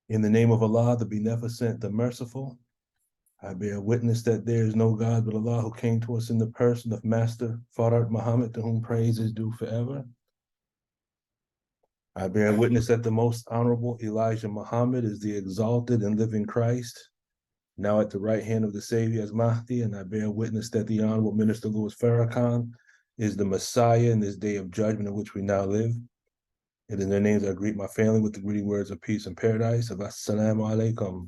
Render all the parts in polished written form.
In the name of Allah, the Beneficent, the Merciful, I bear witness that there is no God but Allah, who came to us in the person of Master Farad Muhammad, to whom praise is due forever. I bear witness that the most honorable Elijah Muhammad is the exalted and living Christ, now at the right hand of the Savior as Mahdi, and I bear witness that the Honorable Minister Louis Farrakhan is the Messiah in this day of judgment in which we now live. And in their names, I greet my family with the greeting words of peace and paradise. Assalamu alaikum.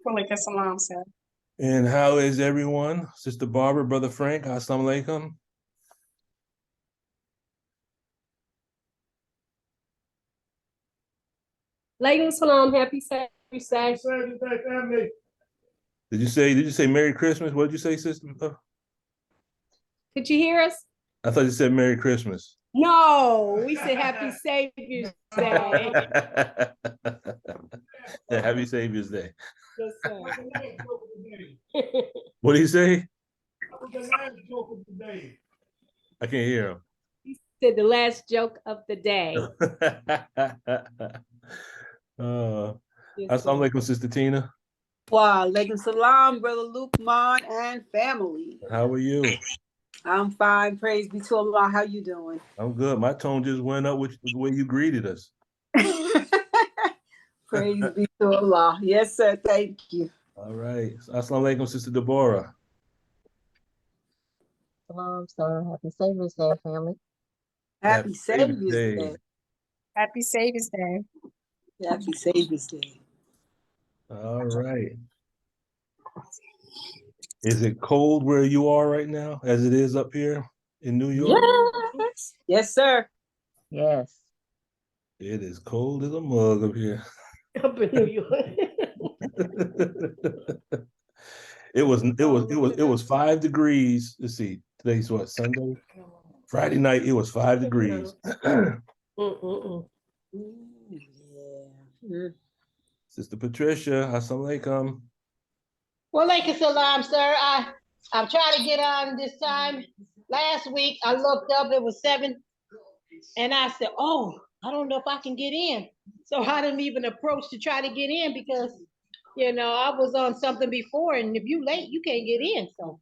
Walaikum salam, sir. And how is everyone? Sister Barbara, Brother Frank, assalamu alaikum. Alaikum salam, happy Saturday. Did you say Merry Christmas? What did you say, Sister? Could you hear us? I thought you said Merry Christmas. No, we said Happy Savior's Day. Happy Savior's Day. Yes, sir. What did he say? I can't hear him. He said the last joke of the day. Assalamu alaikum, Sister Tina. Wa alaikum salam, Brother Lukman and family. How are you? I'm fine. Praise be to Allah. How you doing? I'm good. My tone just went up with the way you greeted us. Praise be to Allah. Yes, sir. Thank you. All right. Assalamu alaikum, Sister Deborah. Salam, sir. Happy Savior's Day, family. Happy Savior's Day. Happy Savior's Day. Happy Savior's Day. All right. Is it cold where you are right now, as it is up here in New York? Yes, yes, sir. Yes. It is cold as a mug up here. Up in New York. It was 5 degrees. Let's see. Today's what, Sunday? Friday night, it was 5 degrees. Yeah. Sister Patricia, assalamu alaikum. Walaikum salam, sir. I'm trying to get on this time. Last week I looked up, it was 7, and I said, oh, I don't know if I can get in. So I didn't even approach to try to get in because, you know, I was on something before, and if you late, you can't get in. So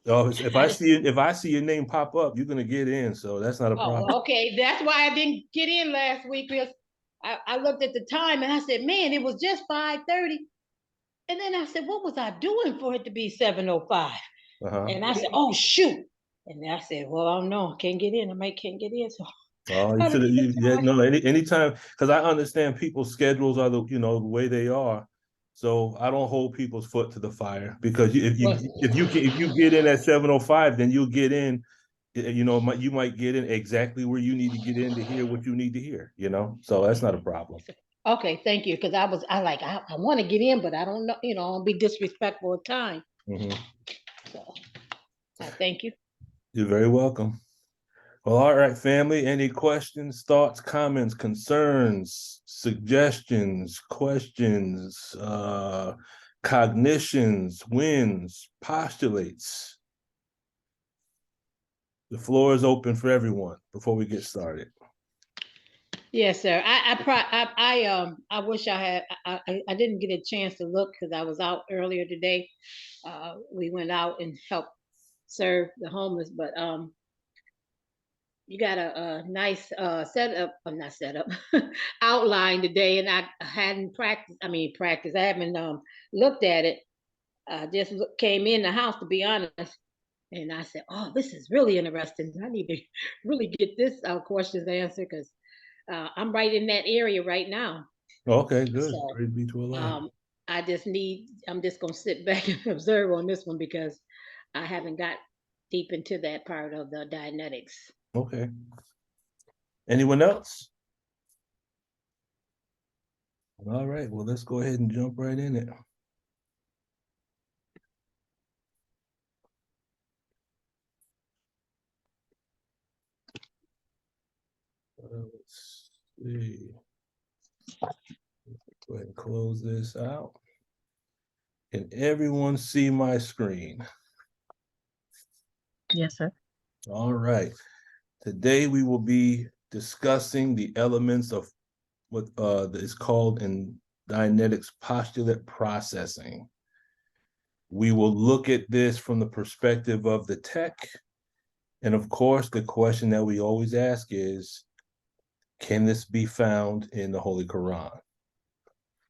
if I see your name pop up, you're gonna get in. So that's not a problem. Okay, that's why I didn't get in last week, because I looked at the time and I said, man, it was just 5:30. And then I said, what was I doing for it to be 7:05? And I said, oh, shoot. And I said, well, I don't know. I can't get in. I can't get in. So you should have, anytime, because I understand people's schedules are the way they are. So I don't hold people's foot to the fire, because if you get in at 7:05, then you'll get in. You might get in exactly where you need to get in to hear what you need to hear. So that's not a problem. Okay, thank you. Because I want to get in, but I don't know. I'll be disrespectful of time. So thank you. You're very welcome. Well, all right, family. Any questions, thoughts, comments, concerns, suggestions, questions, cognitions, wins, postulates? The floor is open for everyone before we get started. Yes, sir. I wish I had. I didn't get a chance to look because I was out earlier today. We went out and helped serve the homeless, but you got a nice outline today, and I hadn't practiced. I haven't looked at it. Just came in the house, to be honest, and I said, "Oh, this is really interesting. I need to really get this questions answered, because I'm right in that area right now." Okay, good. So, Praise be to Allah. I'm just gonna sit back and observe on this one, because I haven't got deep into that part of the Dianetics. Okay. Anyone else? All right. Well, let's go ahead and jump right in it. Let's see. Go ahead and close this out. Can everyone see my screen? Yes, sir. All right. Today we will be discussing the elements of what is called in Dianetics postulate processing. We will look at this from the perspective of the tech. And of course, the question that we always ask is, can this be found in the Holy Qur'an?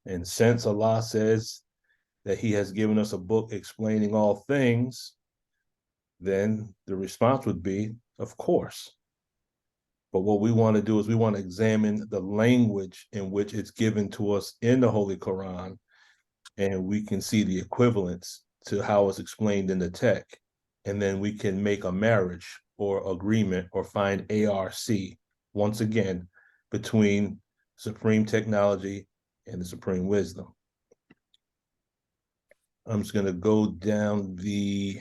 And since Allah says that he has given us a book explaining all things, then the response would be, of course. But what we want to do is we want to examine the language in which it's given to us in the Holy Qur'an, and we can see the equivalence to how it's explained in the tech. And then we can make a marriage or agreement or find ARC, once again, between supreme technology and the supreme wisdom. I'm just going to go down the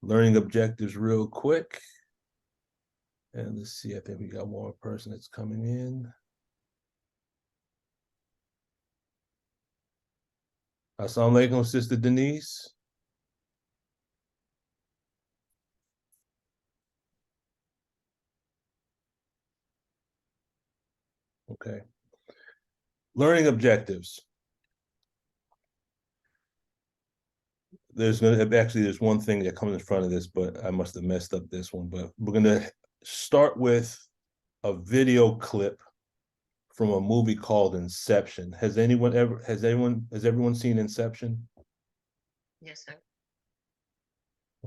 learning objectives real quick. And let's see, I think we got one more person that's coming in. Assalamu alaikum, Sister Denise. Okay. Learning objectives. There's one thing that comes in front of this, but I must have messed up this one. But we're gonna start with a video clip from a movie called Inception. Has everyone seen Inception? Yes, sir.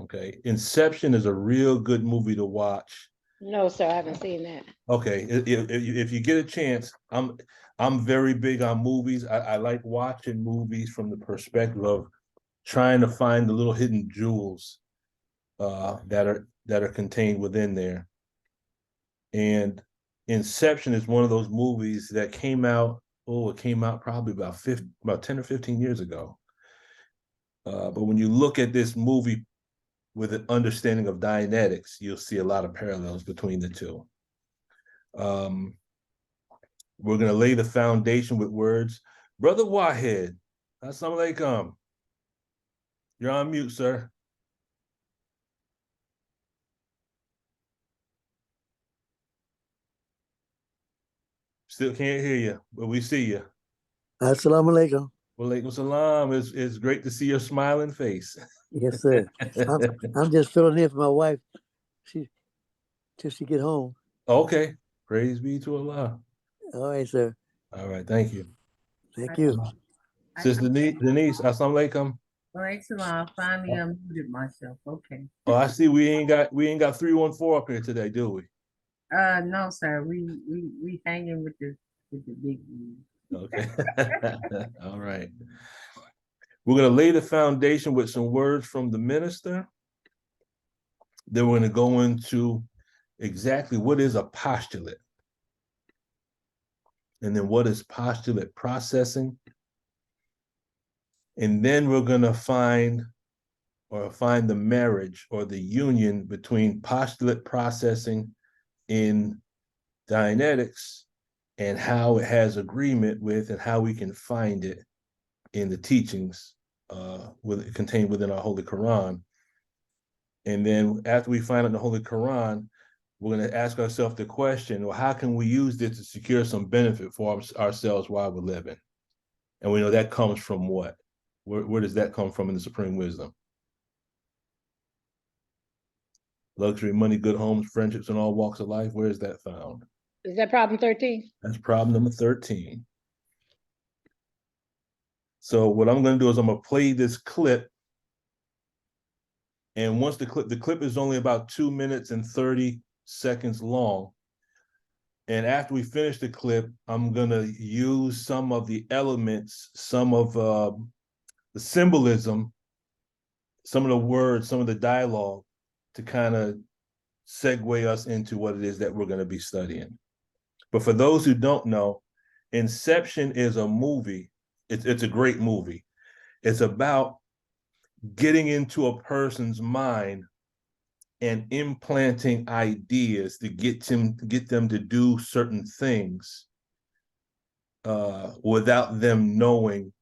Okay. Inception is a real good movie to watch. No, sir, I haven't seen that. Okay, if you get a chance, I'm very big on movies. I like watching movies from the perspective of trying to find the little hidden jewels that are contained within there. And Inception is one of those movies that came out. It came out probably about 10 or 15 years ago. But when you look at this movie with an understanding of Dianetics, you'll see a lot of parallels between the two. We're going to lay the foundation with words. Brother Wahed, assalamu alaikum. You're on mute, sir. Still can't hear you, but we see you. Assalamu alaikum. Walaikum salam. It's great to see your smiling face. Yes, sir. I'm just filling in for my wife. Till she get home. Okay. Praise be to Allah. All right, sir. All right. Thank you. Thank you. Sister Denise, assalamu alaikum. I finally unmuted myself. Okay. Oh, I see we ain't got 314 up here today, do we? No, sir. We hanging with the big one. Okay. All right. We're going to lay the foundation with some words from the minister. Then we're going to go into exactly what is a postulate. And then what is postulate processing. And then we're going to find the marriage or the union between postulate processing in Dianetics and how it has agreement with and how we can find it in the teachings contained within our Holy Qur'an. And then after we find out the Holy Qur'an, we're going to ask ourselves the question, well, how can we use this to secure some benefit for ourselves while we're living? And we know that comes from what? Where does that come from in the supreme wisdom? Luxury, money, good homes, friendships, and all walks of life. Where is that found? Is that problem 13? That's problem number 13. So what I'm going to do is I'm going to play this clip. And once the clip is only about 2 minutes and 30 seconds long. And after we finish the clip, I'm going to use some of the elements, some of the symbolism, some of the words, some of the dialogue to kind of segue us into what it is that we're going to be studying. But for those who don't know, Inception is a movie. It's a great movie. It's about getting into a person's mind and implanting ideas to get them to do certain things without them knowing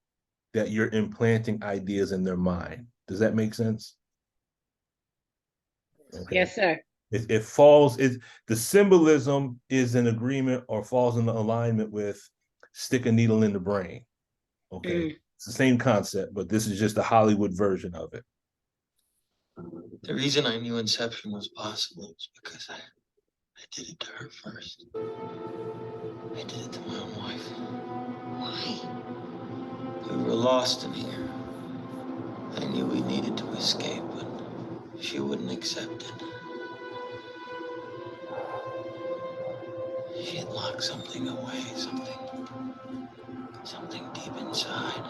that you're implanting ideas in their mind. Does that make sense? Okay. Yes, sir. The symbolism is in agreement or falls in alignment with stick a needle in the brain. Okay. It's the same concept, but this is just a Hollywood version of it. The reason I knew Inception was possible was because I did it to her first. I did it to my own wife. Why? We were lost in here. I knew we needed to escape, but she wouldn't accept it. She had locked something away, something deep inside.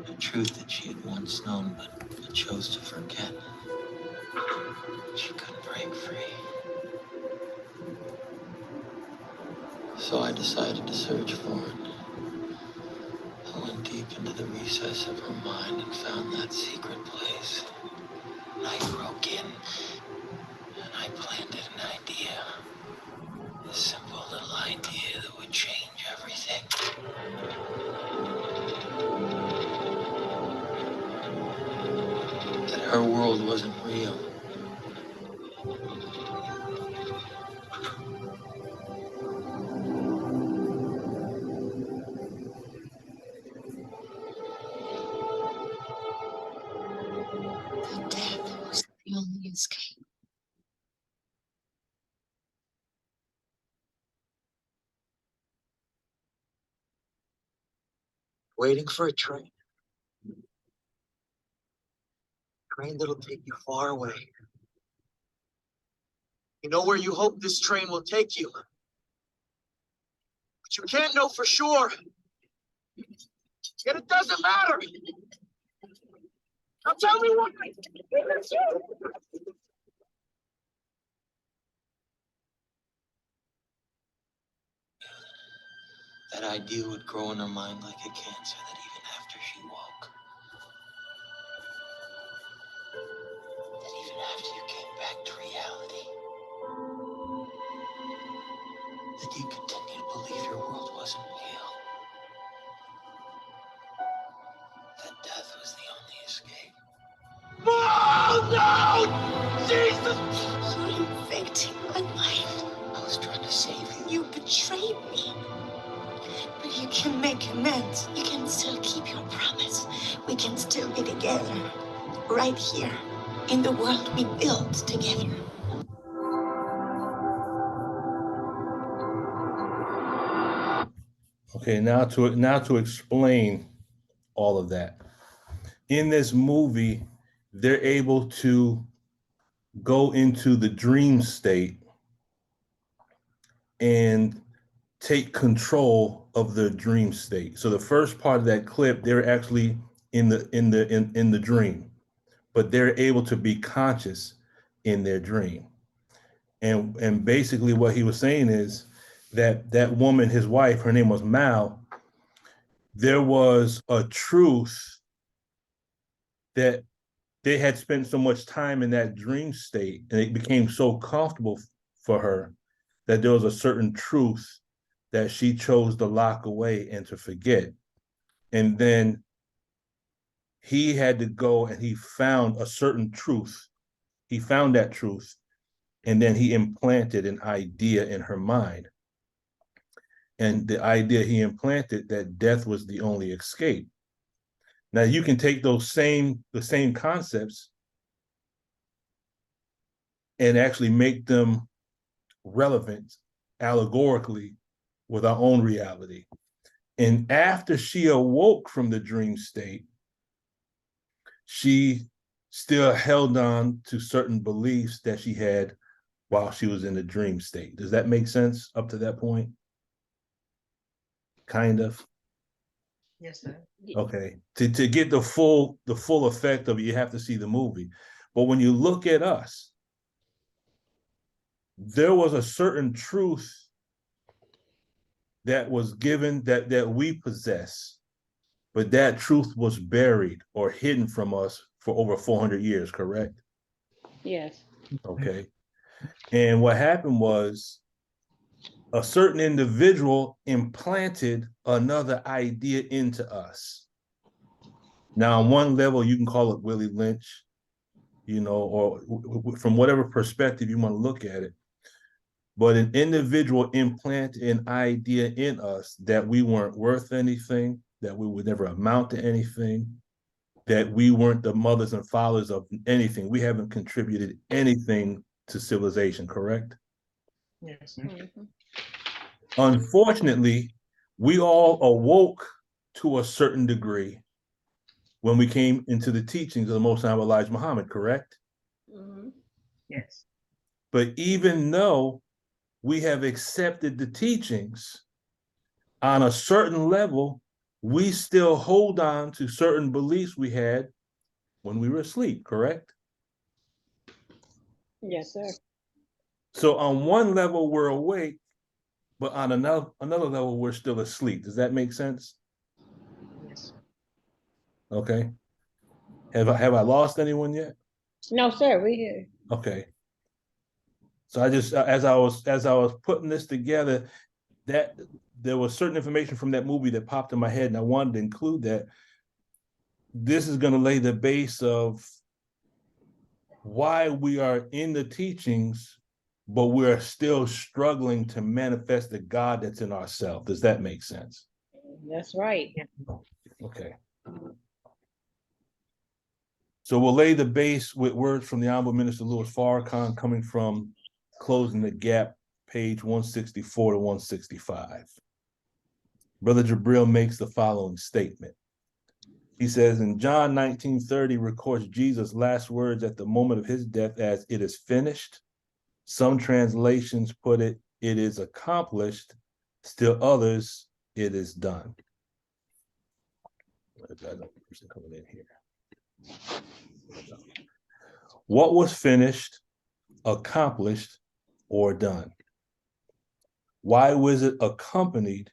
A truth that she had once known, but chose to forget. She couldn't break free. So I decided to search for it. I went deep into the recess of her mind and found that secret place. And I broke in, and I planted an idea. A simple little idea that would change everything. That her world wasn't real. Death was the only escape. Waiting for a train. Train that'll take you far away. You know where you hope this train will take you. But you can't know for sure. Yet it doesn't matter. Now tell me why. That idea would grow in her mind like a cancer that even after she woke, that even after you came back to reality, that you continue to believe your world wasn't real. That death was the only escape. Oh no! Jesus! You're infecting my life. I was trying to save you. You betrayed me. But you can make amends. You can still keep your promise. We can still be together. Right here. In the world we built together. Okay, now to explain all of that. In this movie, they're able to go into the dream state and take control of the dream state. So the first part of that clip, they're actually in the dream, but they're able to be conscious in their dream. And basically what he was saying is that woman, his wife, her name was Mal, there was a truth that they had spent so much time in that dream state, and it became so comfortable for her that there was a certain truth that she chose to lock away and to forget. And then he had to go and he found a certain truth. He found that truth, and then he implanted an idea in her mind. And the idea he implanted that death was the only escape. Now you can take the same concepts and actually make them relevant allegorically with our own reality. And after she awoke from the dream state, she still held on to certain beliefs that she had while she was in the dream state. Does that make sense up to that point? Kind of. Yes, sir. Okay. To get the full effect of it, you have to see the movie. But when you look at us, there was a certain truth that was given that we possess, but that truth was buried or hidden from us for over 400 years, correct? Yes. Okay. And what happened was a certain individual implanted another idea into us. Now, on one level, you can call it Willie Lynch, or from whatever perspective you want to look at it. but an individual implanted an idea in us that we weren't worth anything, that we would never amount to anything, that we weren't the mothers and fathers of anything. We haven't contributed anything to civilization, correct? Yes, sir. Mhm. Unfortunately, we all awoke to a certain degree when we came into the teachings of the Most High Elijah Muhammad, correct? Mhm. Yes. But even though we have accepted the teachings on a certain level, we still hold on to certain beliefs we had when we were asleep, correct? Yes, sir. So on one level, we're awake, but on another level, we're still asleep. Does that make sense? Yes. Okay. Have I lost anyone yet? No, sir, we here. Okay. So I just as I was putting this together, that there was certain information from that movie that popped in my head, and I wanted to include that. This is going to lay the base of why we are in the teachings, but we're still struggling to manifest the God that's in ourselves. Does that make sense? That's right. Okay. So we'll lay the base with words from the Honorable Minister Louis Farrakhan coming from Closing the Gap, page 164 to 165. Brother Jabril makes the following statement. He says, in John 19:30 records Jesus' last words at the moment of his death as "it is finished." Some translations put it is accomplished. Still others, it is done. Coming in here. What was finished, accomplished, or done? Why was it accompanied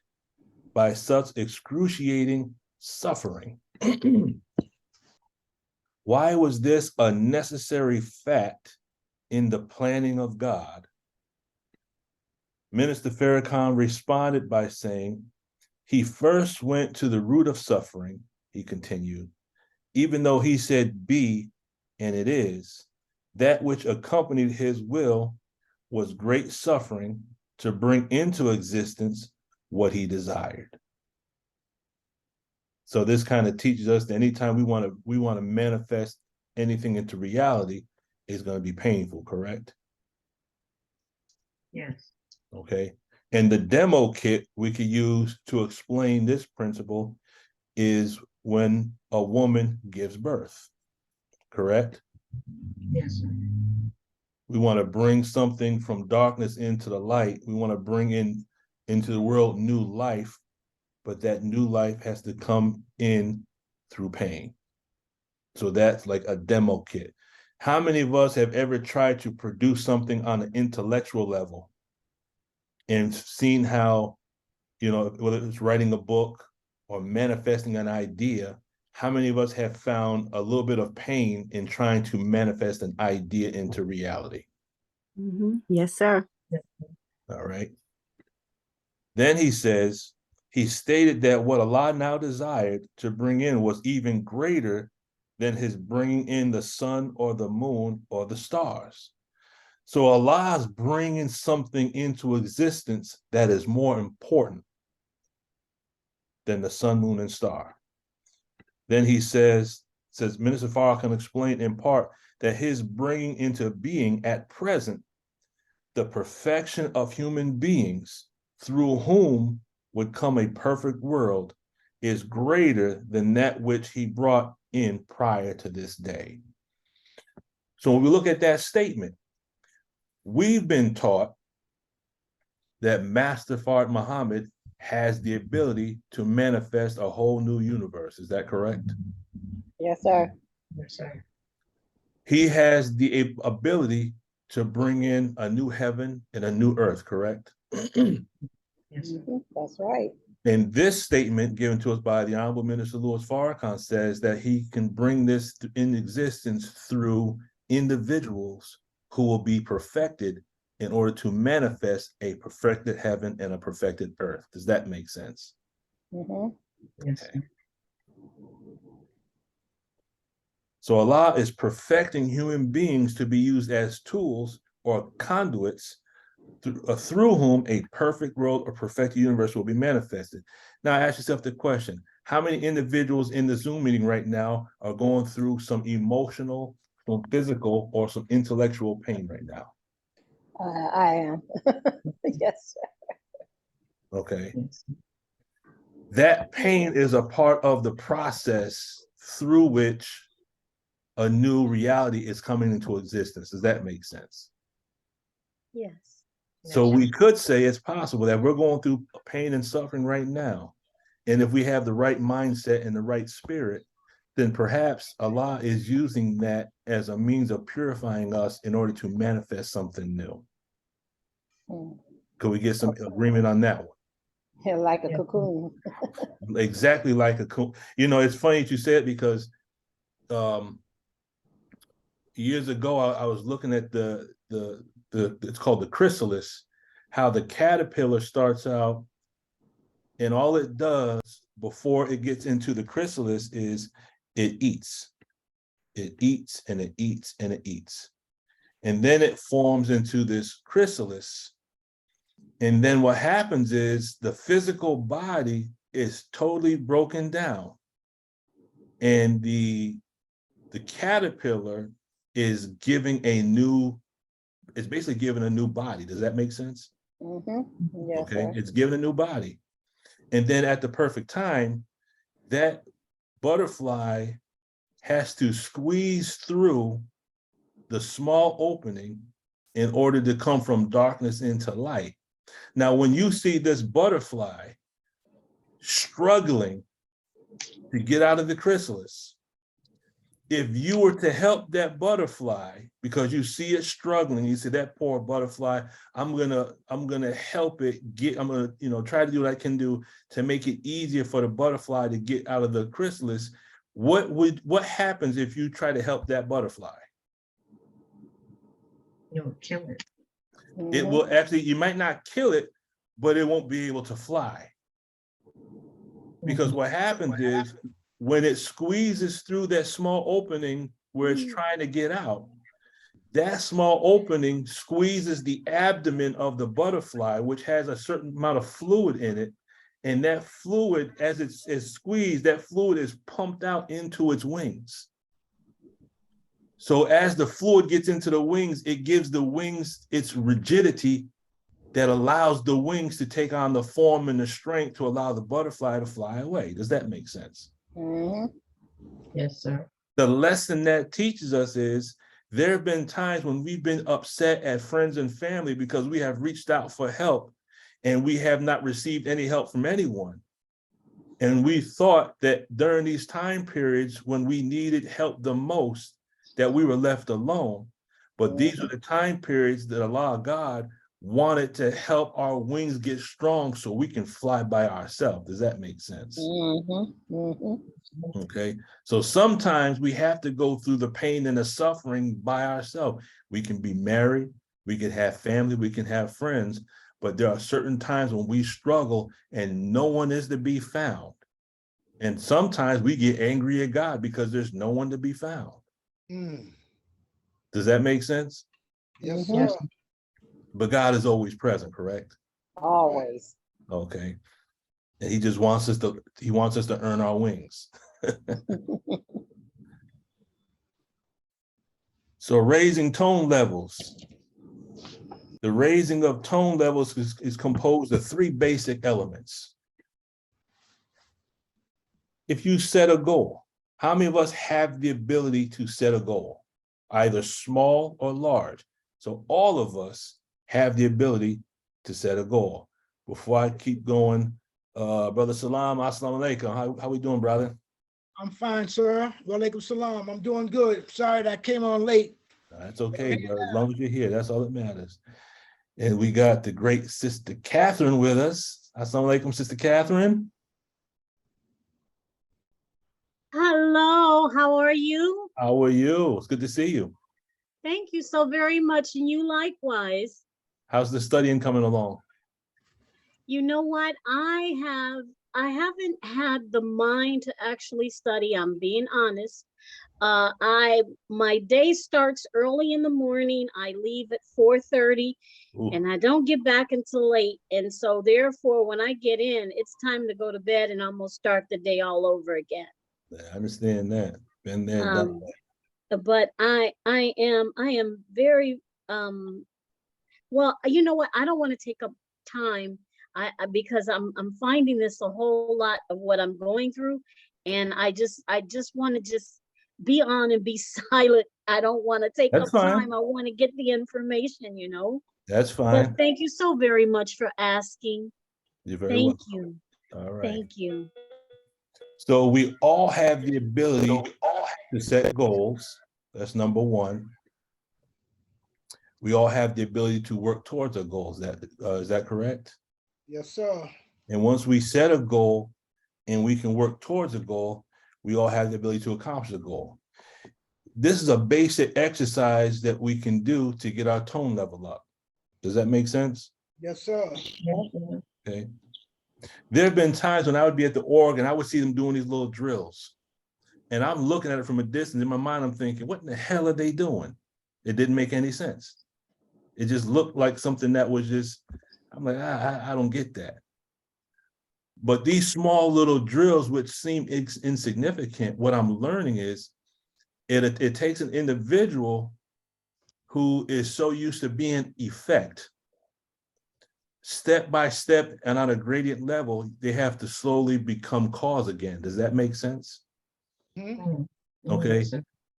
by such excruciating suffering? Why was this a necessary fact in the planning of God? Minister Farrakhan responded by saying, he first went to the root of suffering, he continued, even though he said be, and it is, that which accompanied his will was great suffering to bring into existence what he desired. So this kind of teaches us that anytime we want to manifest anything into reality, it's going to be painful, correct? Yes. Okay. And the demo kit we could use to explain this principle is when a woman gives birth, correct? Yes, sir. We want to bring something from darkness into the light. We want to bring into the world new life, but that new life has to come in through pain. So that's like a demo kit. How many of us have ever tried to produce something on an intellectual level and seen how, whether it's writing a book or manifesting an idea, how many of us have found a little bit of pain in trying to manifest an idea into reality? Mm-hmm. Yes, sir. All right. Then he says, he stated that what Allah now desired to bring in was even greater than his bringing in the sun or the moon or the stars. So Allah's bringing something into existence that is more important than the sun, moon, and star. Then he says Minister Farrakhan explained in part that his bringing into being at present the perfection of human beings through whom would come a perfect world is greater than that which he brought in prior to this day. So when we look at that statement, we've been taught that Master Fard Muhammad has the ability to manifest a whole new universe. Is that correct? Yes, sir. Yes, sir. He has the ability to bring in a new heaven and a new earth, correct? Yes, sir. That's right. And this statement given to us by the Honorable Minister Louis Farrakhan says that he can bring this in existence through individuals who will be perfected in order to manifest a perfected heaven and a perfected earth. Does that make sense? Mm-hmm. Yes, sir. So Allah is perfecting human beings to be used as tools or conduits through whom a perfect world or perfected universe will be manifested. Now ask yourself the question, how many individuals in the Zoom meeting right now are going through some emotional, some physical, or some intellectual pain right now? I am. Yes, sir. Okay. That pain is a part of the process through which a new reality is coming into existence. Does that make sense? Yes. So we could say it's possible that we're going through pain and suffering right now. And if we have the right mindset and the right spirit, then perhaps Allah is using that as a means of purifying us in order to manifest something new. Could we get some agreement on that one? Yeah, like a cocoon. Exactly like a cocoon. You know, it's funny that you said, because years ago I was looking at the it's called the chrysalis, how the caterpillar starts out, and all it does before it gets into the chrysalis is it eats. It eats and it eats and it eats. And then it forms into this chrysalis. And then what happens is the physical body is totally broken down. And the caterpillar is giving a new, it's basically giving a new body. Does that make sense? Yes, Okay, sir. it's giving a new body. And then at the perfect time, that butterfly has to squeeze through the small opening in order to come from darkness into light. Now, when you see this butterfly struggling to get out of the chrysalis, if you were to help that butterfly, because you see it struggling, you say, that poor butterfly, I'm gonna help it get, I'm gonna, try to do what I can do to make it easier for the butterfly to get out of the chrysalis. What happens if you try to help that butterfly? You'll kill it. It will actually, you might not kill it, but it won't be able to fly. Because what happens is, when it squeezes through that small opening where it's trying to get out, that small opening squeezes the abdomen of the butterfly, which has a certain amount of fluid in it. And that fluid, as it's squeezed, that fluid is pumped out into its wings. So as the fluid gets into the wings, it gives the wings its rigidity that allows the wings to take on the form and the strength to allow the butterfly to fly away. Does that make sense? Yes, sir. The lesson that teaches us is, there have been times when we've been upset at friends and family because we have reached out for help and we have not received any help from anyone. And we thought that during these time periods when we needed help the most, that we were left alone. But these are the time periods that Allah, God, wanted to help our wings get strong so we can fly by ourselves. Does that make sense? Okay, so sometimes we have to go through the pain and the suffering by ourselves. We can be married, we can have family, we can have friends, but there are certain times when we struggle and no one is to be found. And sometimes we get angry at God because there's no one to be found. Does that make sense? Yes, sir. But God is always present, correct? Always. Okay. And he just wants us to earn our wings. So raising tone levels. The raising of tone levels is composed of three basic elements. If you set a goal, how many of us have the ability to set a goal, either small or large? So all of us have the ability to set a goal. Before I keep going, Brother Salam, assalamu alaikum. How we doing, brother? I'm fine, sir. Wa alaikum salam. I'm doing good. Sorry that I came on late. That's okay, brother. As long as you're here, that's all that matters. And we got the great Sister Catherine with us. Assalamu alaikum, Sister Catherine. Hello, how are you? How are you? It's good to see you. Thank you so very much, and you likewise. How's the studying coming along? You know what? I have haven't had the mind to actually study. I'm being honest. My day starts early in the morning. I leave at 4:30 and I don't get back until late. And so therefore, when I get in, it's time to go to bed and almost start the day all over again. I understand that. Been there, done that. But I am very well, you know what? I don't want to take up time. Because I'm finding this a whole lot of what I'm going through, and I just want to just be on and be silent. I don't want to take up time. I want to get the information, you know. That's fine. But thank you so very much for asking. You're very welcome. Thank you. All right. Thank you. So we all have the ability to set goals. That's number one. We all have the ability to work towards our goals. Is that correct? Yes, sir. And once we set a goal and we can work towards a goal, we all have the ability to accomplish the goal. This is a basic exercise that we can do to get our tone level up. Does that make sense? Yes, sir. Okay. There have been times when I would be at the org and I would see them doing these little drills. And I'm looking at it from a distance. In my mind, I'm thinking, what in the hell are they doing? It didn't make any sense. It just looked like something that was just, I'm like, I don't get that. But these small little drills, which seem insignificant, what I'm learning is it takes an individual who is so used to being effect. Step by step and on a gradient level, they have to slowly become cause again. Does that make sense? Mm-hmm. Okay.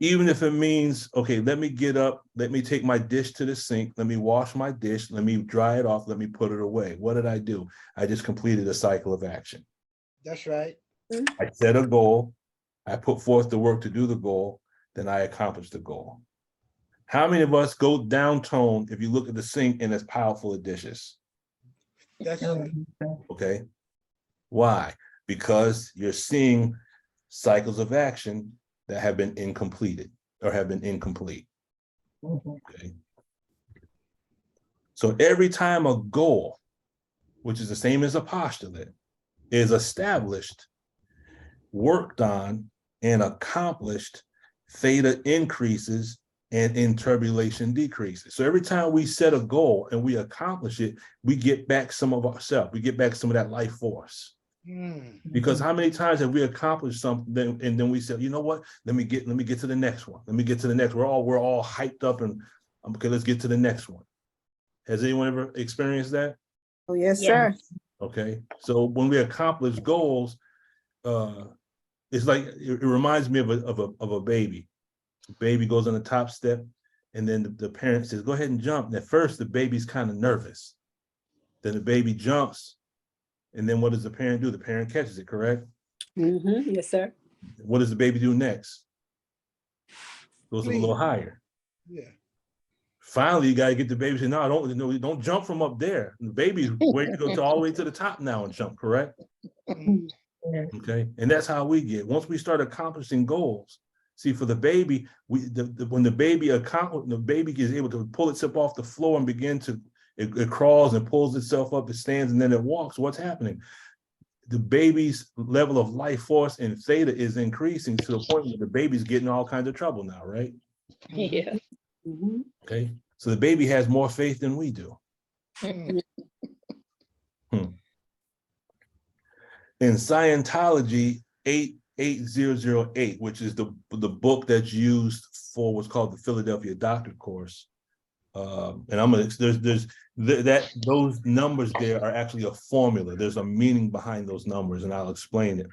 Even if it means, okay, let me get up, let me take my dish to the sink, let me wash my dish, let me dry it off, let me put it away. What did I do? I just completed a cycle of action. That's right. I set a goal, I put forth the work to do the goal, then I accomplished the goal. How many of us go down tone if you look at the sink and it's piled full of dishes? That's okay. Why? Because you're seeing cycles of action that have been incompleted or have been incomplete. Okay. So every time a goal, which is the same as a postulate, is established, worked on, and accomplished, theta increases and inturbulation decreases. So every time we set a goal and we accomplish it, we get back some of ourselves, we get back some of that life force. Because how many times have we accomplished something and then we said, you know what, let me get to the next one. Let me get to the next. We're all hyped up and okay, let's get to the next one. Has anyone ever experienced that? Oh, yes, sir. Okay. So when we accomplish goals, it's like it reminds me of a baby. Baby goes on the top step, and then the parent says, go ahead and jump. And at first, the baby's kind of nervous. Then the baby jumps, and then what does the parent do? The parent catches it, correct? Mm-hmm. Yes, sir. What does the baby do next? Goes a little higher. Yeah. Finally, you gotta get the baby to say, no, don't jump from up there. And the baby's ready to go all the way to the top now and jump, correct? Okay, and that's how we get. Once we start accomplishing goals, see, for the baby, when the baby is able to pull itself off the floor and begin to, it crawls and pulls itself up, it stands, and then it walks. What's happening? The baby's level of life force and theta is increasing to the point where the baby's getting all kinds of trouble now, right? Yeah. Okay, so the baby has more faith than we do. In Scientology 88008, which is the book that's used for what's called the Philadelphia Doctor Course, and I'm gonna those numbers there are actually a formula. There's a meaning behind those numbers, and I'll explain it.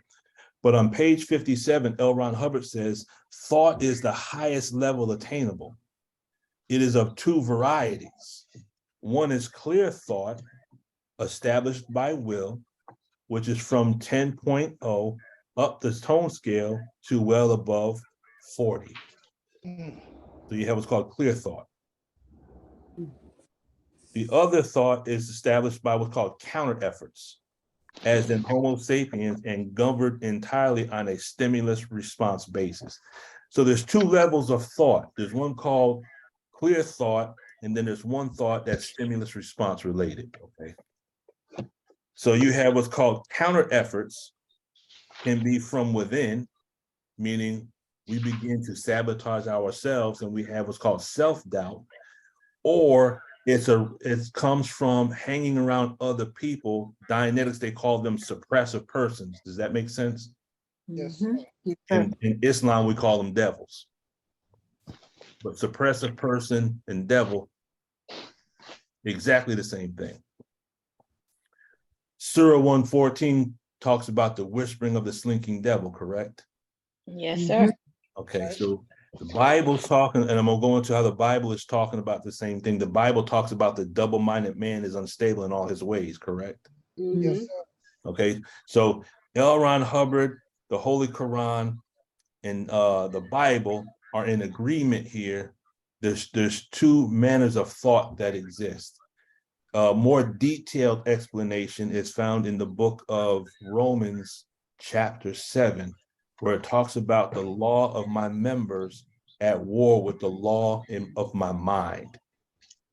But on page 57, L. Ron Hubbard says, thought is the highest level attainable. It is of two varieties. One is clear thought, established by will, which is from 10.0 up the tone scale to well above 40. So you have what's called clear thought. The other thought is established by what's called counter efforts, as in Homo sapiens, and governed entirely on a stimulus response basis. So there's two levels of thought. There's one called clear thought, and then there's one thought that's stimulus response related, okay? So you have what's called counter efforts, can be from within, meaning we begin to sabotage ourselves and we have what's called self-doubt, or it comes from hanging around other people. Dianetics, they call them suppressive persons. Does that make sense? Yes. In Islam, we call them devils. But suppressive person and devil, exactly the same thing. Surah 114 talks about the whispering of the slinking devil, correct? Yes, sir. Okay, so the Bible's talking, and I'm gonna go into how the Bible is talking about the same thing. The Bible talks about the double-minded man is unstable in all his ways, correct? Yes, sir. Okay, so L. Ron Hubbard, the Holy Qur'an, and the Bible are in agreement here. There's two manners of thought that exist. More detailed explanation is found in the book of Romans, chapter 7, where it talks about the law of my members at war with the law of my mind.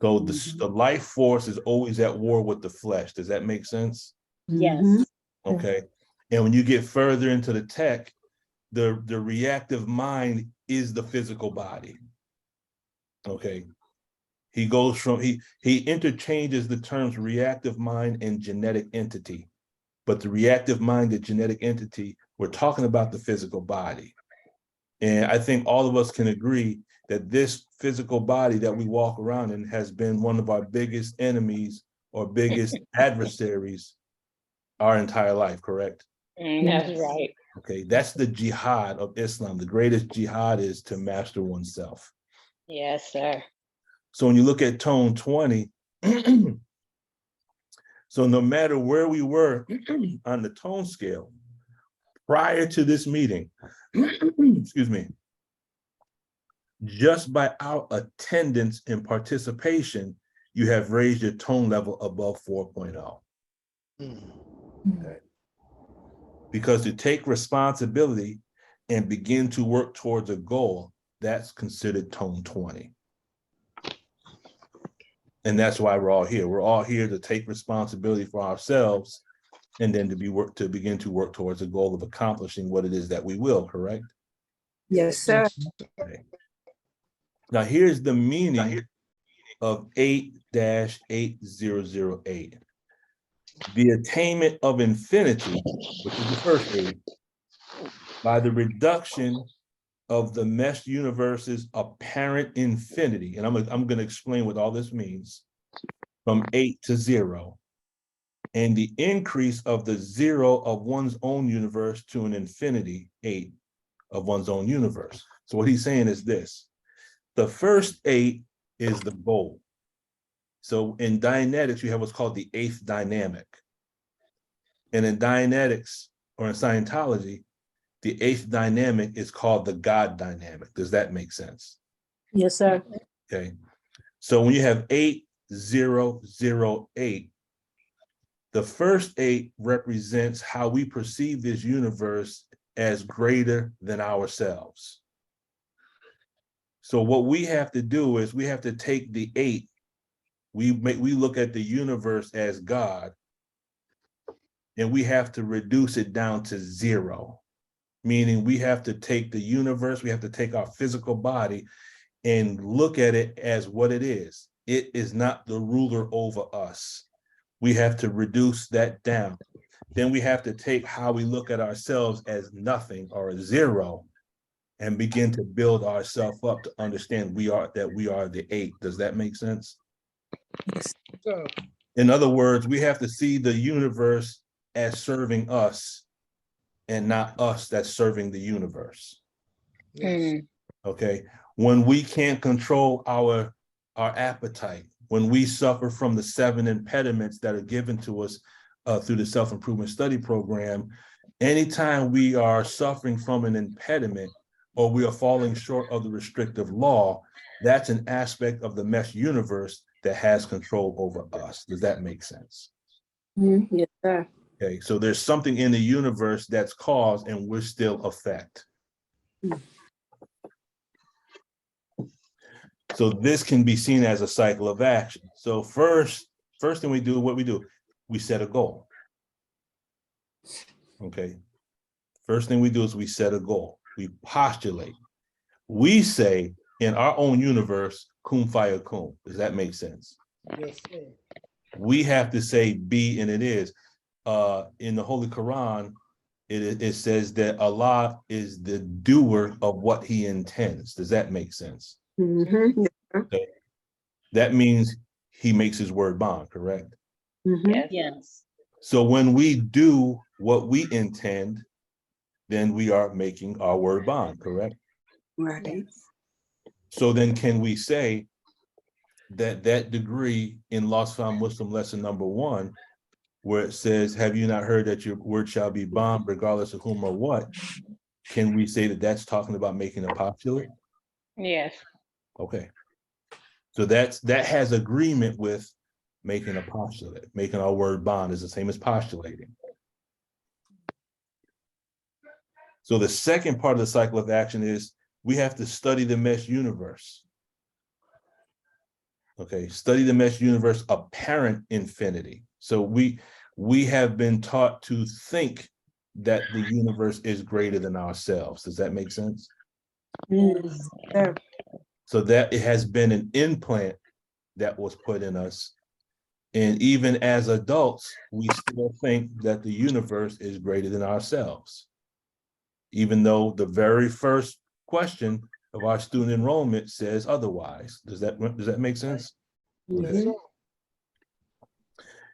So the life force is always at war with the flesh. Does that make sense? Yes. Okay. And when you get further into the tech, the reactive mind is the physical body. Okay. He goes from, he interchanges the terms reactive mind and genetic entity. But the reactive mind, the genetic entity, we're talking about the physical body. And I think all of us can agree that this physical body that we walk around in has been one of our biggest enemies or biggest adversaries our entire life, correct? That's right. Okay, that's the jihad of Islam. The greatest jihad is to master oneself. Yes, sir. So when you look at tone 20, so no matter where we were on the tone scale, prior to this meeting, excuse me, just by our attendance and participation, you have raised your tone level above 4.0. Okay. Because to take responsibility and begin to work towards a goal, that's considered tone 20. And that's why we're all here. We're all here to take responsibility for ourselves and then to begin to work towards a goal of accomplishing what it is that we will, correct? Yes, sir. Okay. Now here's the meaning of 8-8008. The attainment of infinity, which is the first 8, by the reduction of the mesh universe's apparent infinity. And I'm going to explain what all this means, from 8 to 0. And the increase of the 0 of one's own universe to an infinity 8 of one's own universe. So what he's saying is this: the first 8 is the goal. So in Dianetics, you have what's called the 8th dynamic. And in Dianetics, or in Scientology, the 8th dynamic is called the God dynamic. Does that make sense? Yes, sir. Okay. So when you have 8008, the first 8 represents how we perceive this universe as greater than ourselves. So what we have to do is we have to take the 8, we look at the universe as God, and we have to reduce it down to 0, meaning we have to take the universe, we have to take our physical body and look at it as what it is. It is not the ruler over us. We have to reduce that down. Then we have to take how we look at ourselves as nothing or a 0 and begin to build ourselves up to understand we are the 8. Does that make sense? Yes, sir. In other words, we have to see the universe as serving us and not us that's serving the universe. Yes. Okay. When we can't control our appetite, when we suffer from the 7 impediments that are given to us through the self-improvement study program, anytime we are suffering from an impediment or we are falling short of the restrictive law, that's an aspect of the mesh universe that has control over us. Does that make sense? Yes, sir. Okay, so there's something in the universe that's cause and we're still effect. So this can be seen as a cycle of action. So first thing we do, we set a goal. Okay. First thing we do is we set a goal. We postulate. We say in our own universe, kum fayakun. Does that make sense? Yes, sir. We have to say be and it is. In the Holy Qur'an, it says that Allah is the doer of what he intends. Does that make sense? Mm-hmm. Okay. That means he makes his word bond, correct? Mm-hmm. Yes. So when we do what we intend, then we are making our word bond, correct? Right. So then can we say that that degree in Lost Found Muslim lesson number 1, where it says, have you not heard that your word shall be bond regardless of whom or what? Can we say that that's talking about making a postulate? Yes. Okay. So that has agreement with making a postulate. Making our word bond is the same as postulating. So the second part of the cycle of action is we have to study the mesh universe. Okay, study the mesh universe, apparent infinity. So we have been taught to think that the universe is greater than ourselves. Does that make sense? Yes. Sir. So that it has been an implant that was put in us. And even as adults, we still think that the universe is greater than ourselves. Even though the very first question of our student enrollment says otherwise. Does that make sense? Yes, sir.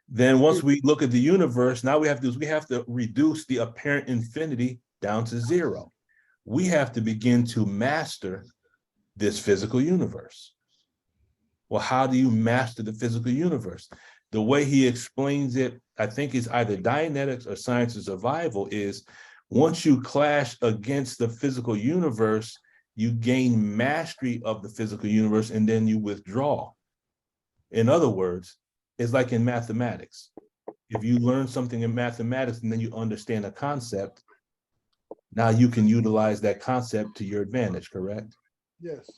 Then once we look at the universe, now we have to reduce the apparent infinity down to 0. We have to begin to master this physical universe. Well, how do you master the physical universe? The way he explains it, I think is either Dianetics or Science of Survival, is once you clash against the physical universe, you gain mastery of the physical universe and then you withdraw. In other words, it's like in mathematics. If you learn something in mathematics and then you understand a concept, now you can utilize that concept to your advantage, correct? Yes.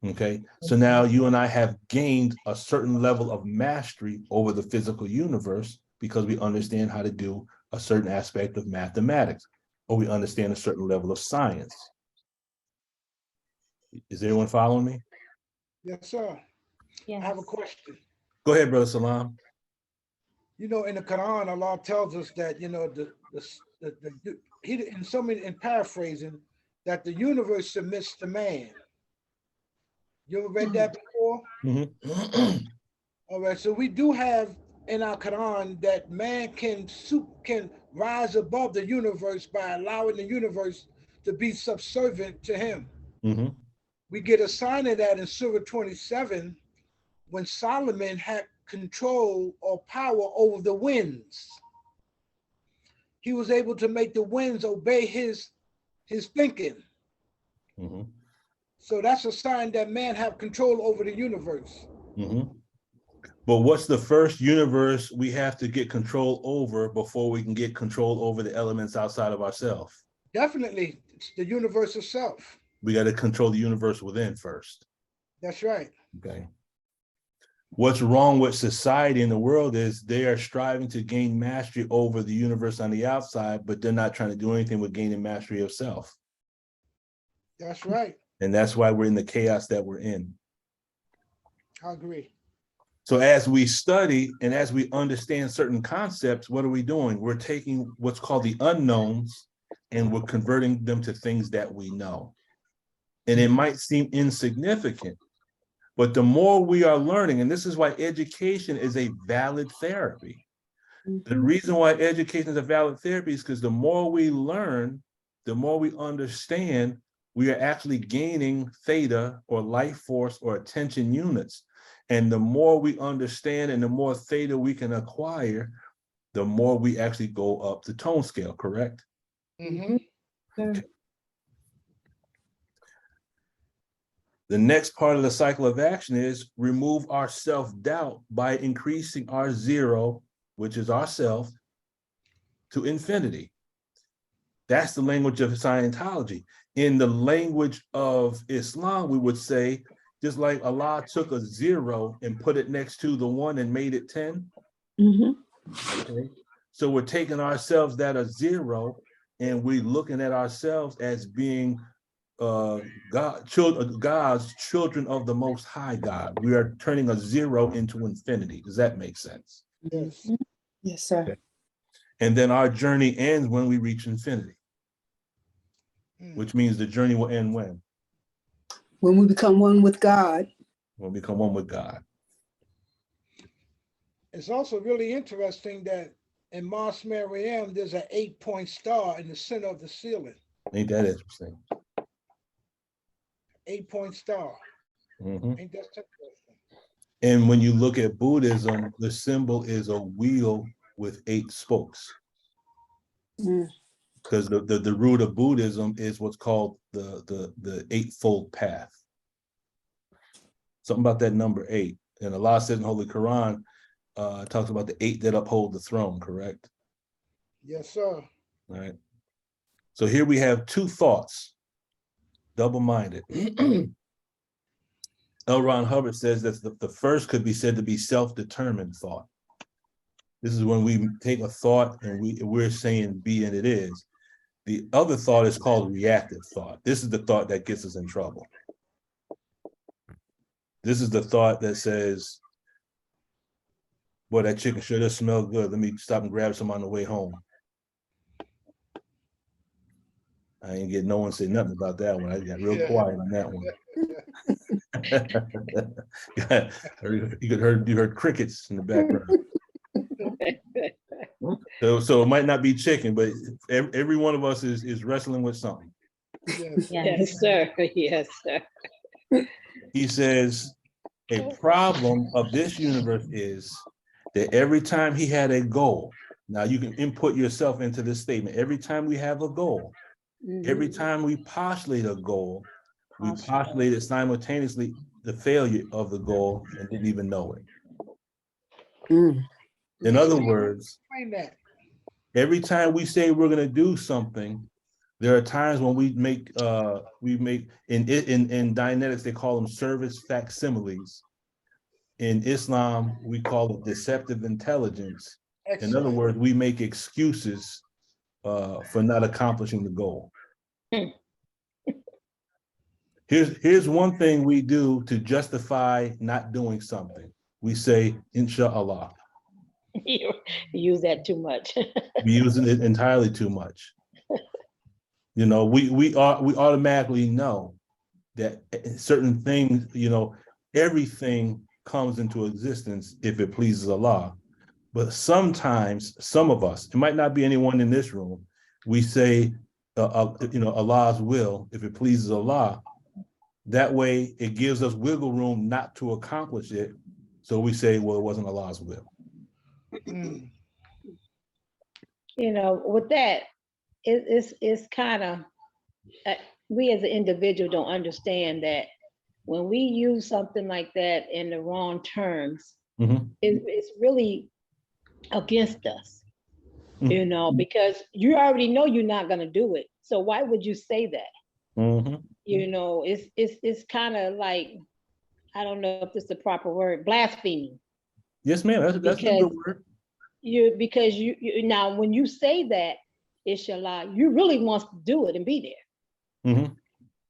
Okay, so now you and I have gained a certain level of mastery over the physical universe because we understand how to do a certain aspect of mathematics, or we understand a certain level of science. Is everyone following me? Yes, sir. Yes. I have a question. Go ahead, Brother Salam. You know, in the Quran, Allah tells us that, you know, in paraphrasing, that the universe submits to man. You ever read that before? Mm-hmm. All right, so we do have in our Quran that man can rise above the universe by allowing the universe to be subservient to him. Mm-hmm. We get a sign of that in Surah 27 when Solomon had control or power over the winds. He was able to make the winds obey his thinking. Mm-hmm. So that's a sign that man have control over the universe. Mm-hmm. But what's the first universe we have to get control over before we can get control over the elements outside of ourselves? Definitely, it's the universe itself. We got to control the universe within first. That's right. Okay. What's wrong with society in the world is they are striving to gain mastery over the universe on the outside, but they're not trying to do anything with gaining mastery of self. That's right. And that's why we're in the chaos that we're in. I agree. So as we study and as we understand certain concepts, what are we doing? We're taking what's called the unknowns and we're converting them to things that we know. And it might seem insignificant, but the more we are learning, and this is why education is a valid therapy. The reason why education is a valid therapy is because the more we learn, the more we understand, we are actually gaining theta or life force or attention units. And the more we understand and the more theta we can acquire, the more we actually go up the tone scale, correct? Mm-hmm. Okay. The next part of the cycle of action is remove our self-doubt by increasing our 0, which is ourself, to infinity. That's the language of Scientology. In the language of Islam, we would say, just like Allah took a 0 and put it next to the 1 and made it 10. Mm-hmm. Okay. So we're taking ourselves that are zero, and we're looking at ourselves as being God's children of the Most High God. We are turning a zero into infinity. Does that make sense? Yes. Yes, sir. Okay. And then our journey ends when we reach infinity, which means the journey will end when? When we become one with God. When we become one with God. It's also really interesting that in Mos Maryam, there's an 8-point star in the center of the ceiling. Ain't that interesting? 8-point star. Mm-hmm. Ain't that interesting? And when you look at Buddhism, the symbol is a wheel with 8 spokes. Because the root of Buddhism is what's called the eightfold path. Something about that number 8. And Allah says in Holy Qur'an, talks about the 8 that uphold the throne, correct? Yes, sir. All right. So here we have 2 thoughts, double-minded. L. Ron Hubbard says that the first could be said to be self-determined thought. This is when we take a thought and we're saying be and it is. The other thought is called reactive thought. This is the thought that gets us in trouble. This is the thought that says, boy, that chicken sure does smell good. Let me stop and grab some on the way home. I ain't get no one say nothing about that one. I got real quiet on that one. You heard crickets in the background. So it might not be chicken, but every one of us is wrestling with something. Yes, sir. Yes, sir. He says, a problem of this universe is that every time he had a goal, now you can input yourself into this statement. Every time we have a goal, every time we postulate a goal, we postulated simultaneously the failure of the goal and didn't even know it. In other words, every time we say we're going to do something, there are times when we make in Dianetics, they call them service facsimiles. In Islam, we call it deceptive intelligence. In other words, we make excuses for not accomplishing the goal. Here's one thing we do to justify not doing something. We say, inshallah. You use that too much. We using it entirely too much. You know, we automatically know that certain things, you know, everything comes into existence if it pleases Allah. But sometimes, some of us, it might not be anyone in this room, we say, you know, Allah's will, if it pleases Allah. That way, it gives us wiggle room not to accomplish it. So we say, well, it wasn't Allah's will. You know, with that, it's kind of, we as an individual don't understand that when we use something like that in the wrong terms, it's really against us, you know, because you already know you're not going to do it. So why would you say that? You know, it's kind of like, I don't know if it's the proper word, blaspheming. Yes, ma'am. That's a good word. Because you now, when you say that, inshallah, you really want to do it and be there.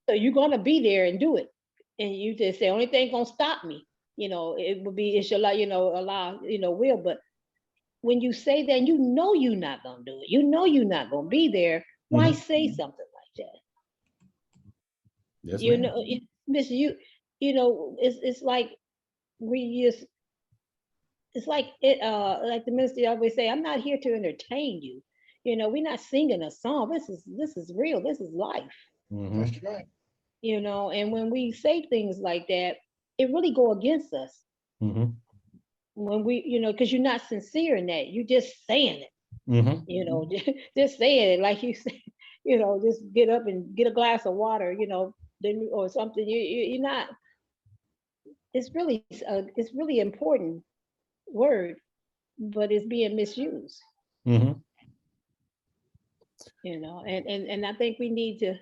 So you're going to be there and do it. And you just say, only thing going to stop me, you know, it would be, inshallah, you know, Allah, you know, will. But when you say that, you know you're not going to do it. You know you're not going to be there. Why say something like that? Yes, you know, Miss, you know, it's like we just, it's like it, like the minister always say, I'm not here to entertain you. You know, we're not singing a song. This is real. This is life. That's right. You know, and when we say things like that, it really go against us. When we, you know, because you're not sincere in that. You're just saying it. You know, just saying it like you say. You know, just get up and get a glass of water. You know, then or something. You're not. It's really important word, but it's being misused. You know, and I think we need to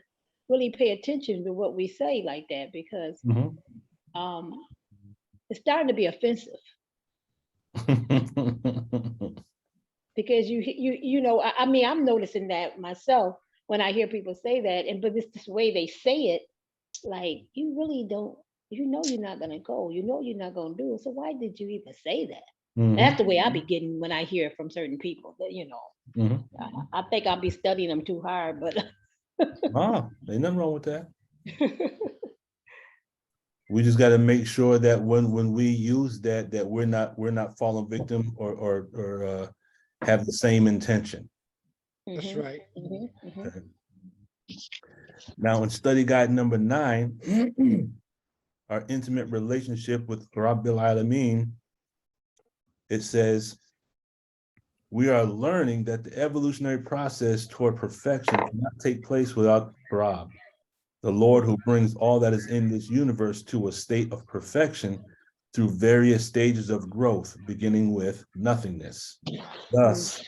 really pay attention to what we say like that, because it's starting to be offensive. because you know, I mean, I'm noticing that myself when I hear people say that, and but it's this way they say it, like you really don't, you know, you're not gonna go, you know, you're not gonna do it. So why did you even say that? That's the way I be getting when I hear from certain people that, you know, I think I'll be studying them too hard, but Ain't nothing wrong with that. We just got to make sure that when we use that we're not falling victim or have the same intention. That's right. Okay. Now in study guide number 9, our intimate relationship with Rabbil Alameen, it says, we are learning that the evolutionary process toward perfection cannot take place without Rab, the Lord who brings all that is in this universe to a state of perfection through various stages of growth, beginning with nothingness. Thus,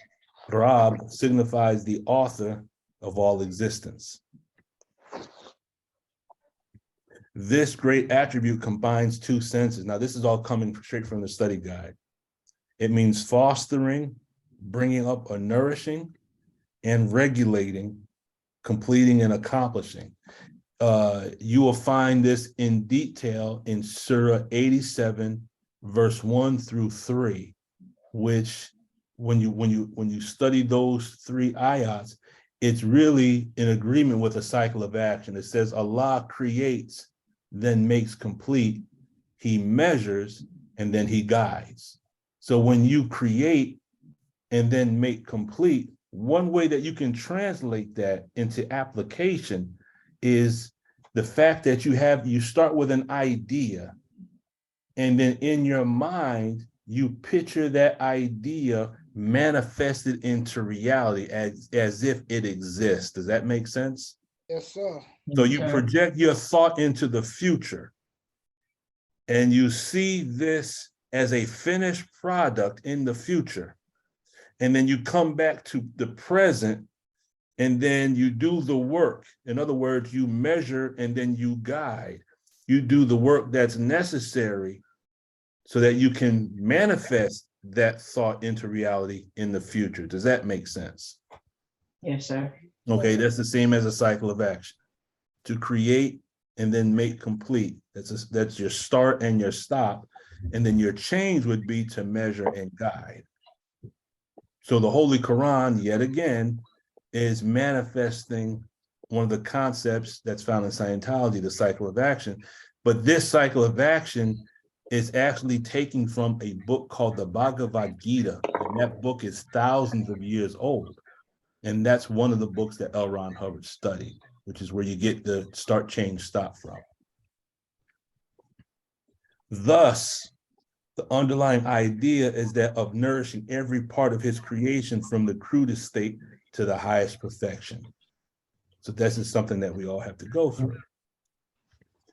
Rab signifies the author of all existence. This great attribute combines 2 senses. Now, this is all coming straight from the study guide. It means fostering, bringing up or nourishing, and regulating, completing and accomplishing. You will find this in detail in Surah 87, verse 1 through 3, which when you study those 3 ayats, it's really in agreement with a cycle of action. It says Allah creates, then makes complete. He measures, and then he guides. So when you create and then make complete, one way that you can translate that into application is the fact that you start with an idea, and then in your mind, you picture that idea manifested into reality as if it exists. Does that make sense? Yes, sir. So you project your thought into the future, and you see this as a finished product in the future. And then you come back to the present, and then you do the work. In other words, you measure and then you guide. You do the work that's necessary so that you can manifest that thought into reality in the future. Does that make sense? Yes, sir. Okay, that's the same as a cycle of action. To create and then make complete. That's your start and your stop. And then your change would be to measure and guide. So the Holy Qur'an, yet again, is manifesting one of the concepts that's found in Scientology, the cycle of action. But this cycle of action is actually taken from a book called the Bhagavad Gita. And that book is thousands of years old. And that's one of the books that L. Ron Hubbard studied, which is where you get the start, change, stop from. Thus, the underlying idea is that of nourishing every part of his creation from the crudest state to the highest perfection. So this is something that we all have to go through.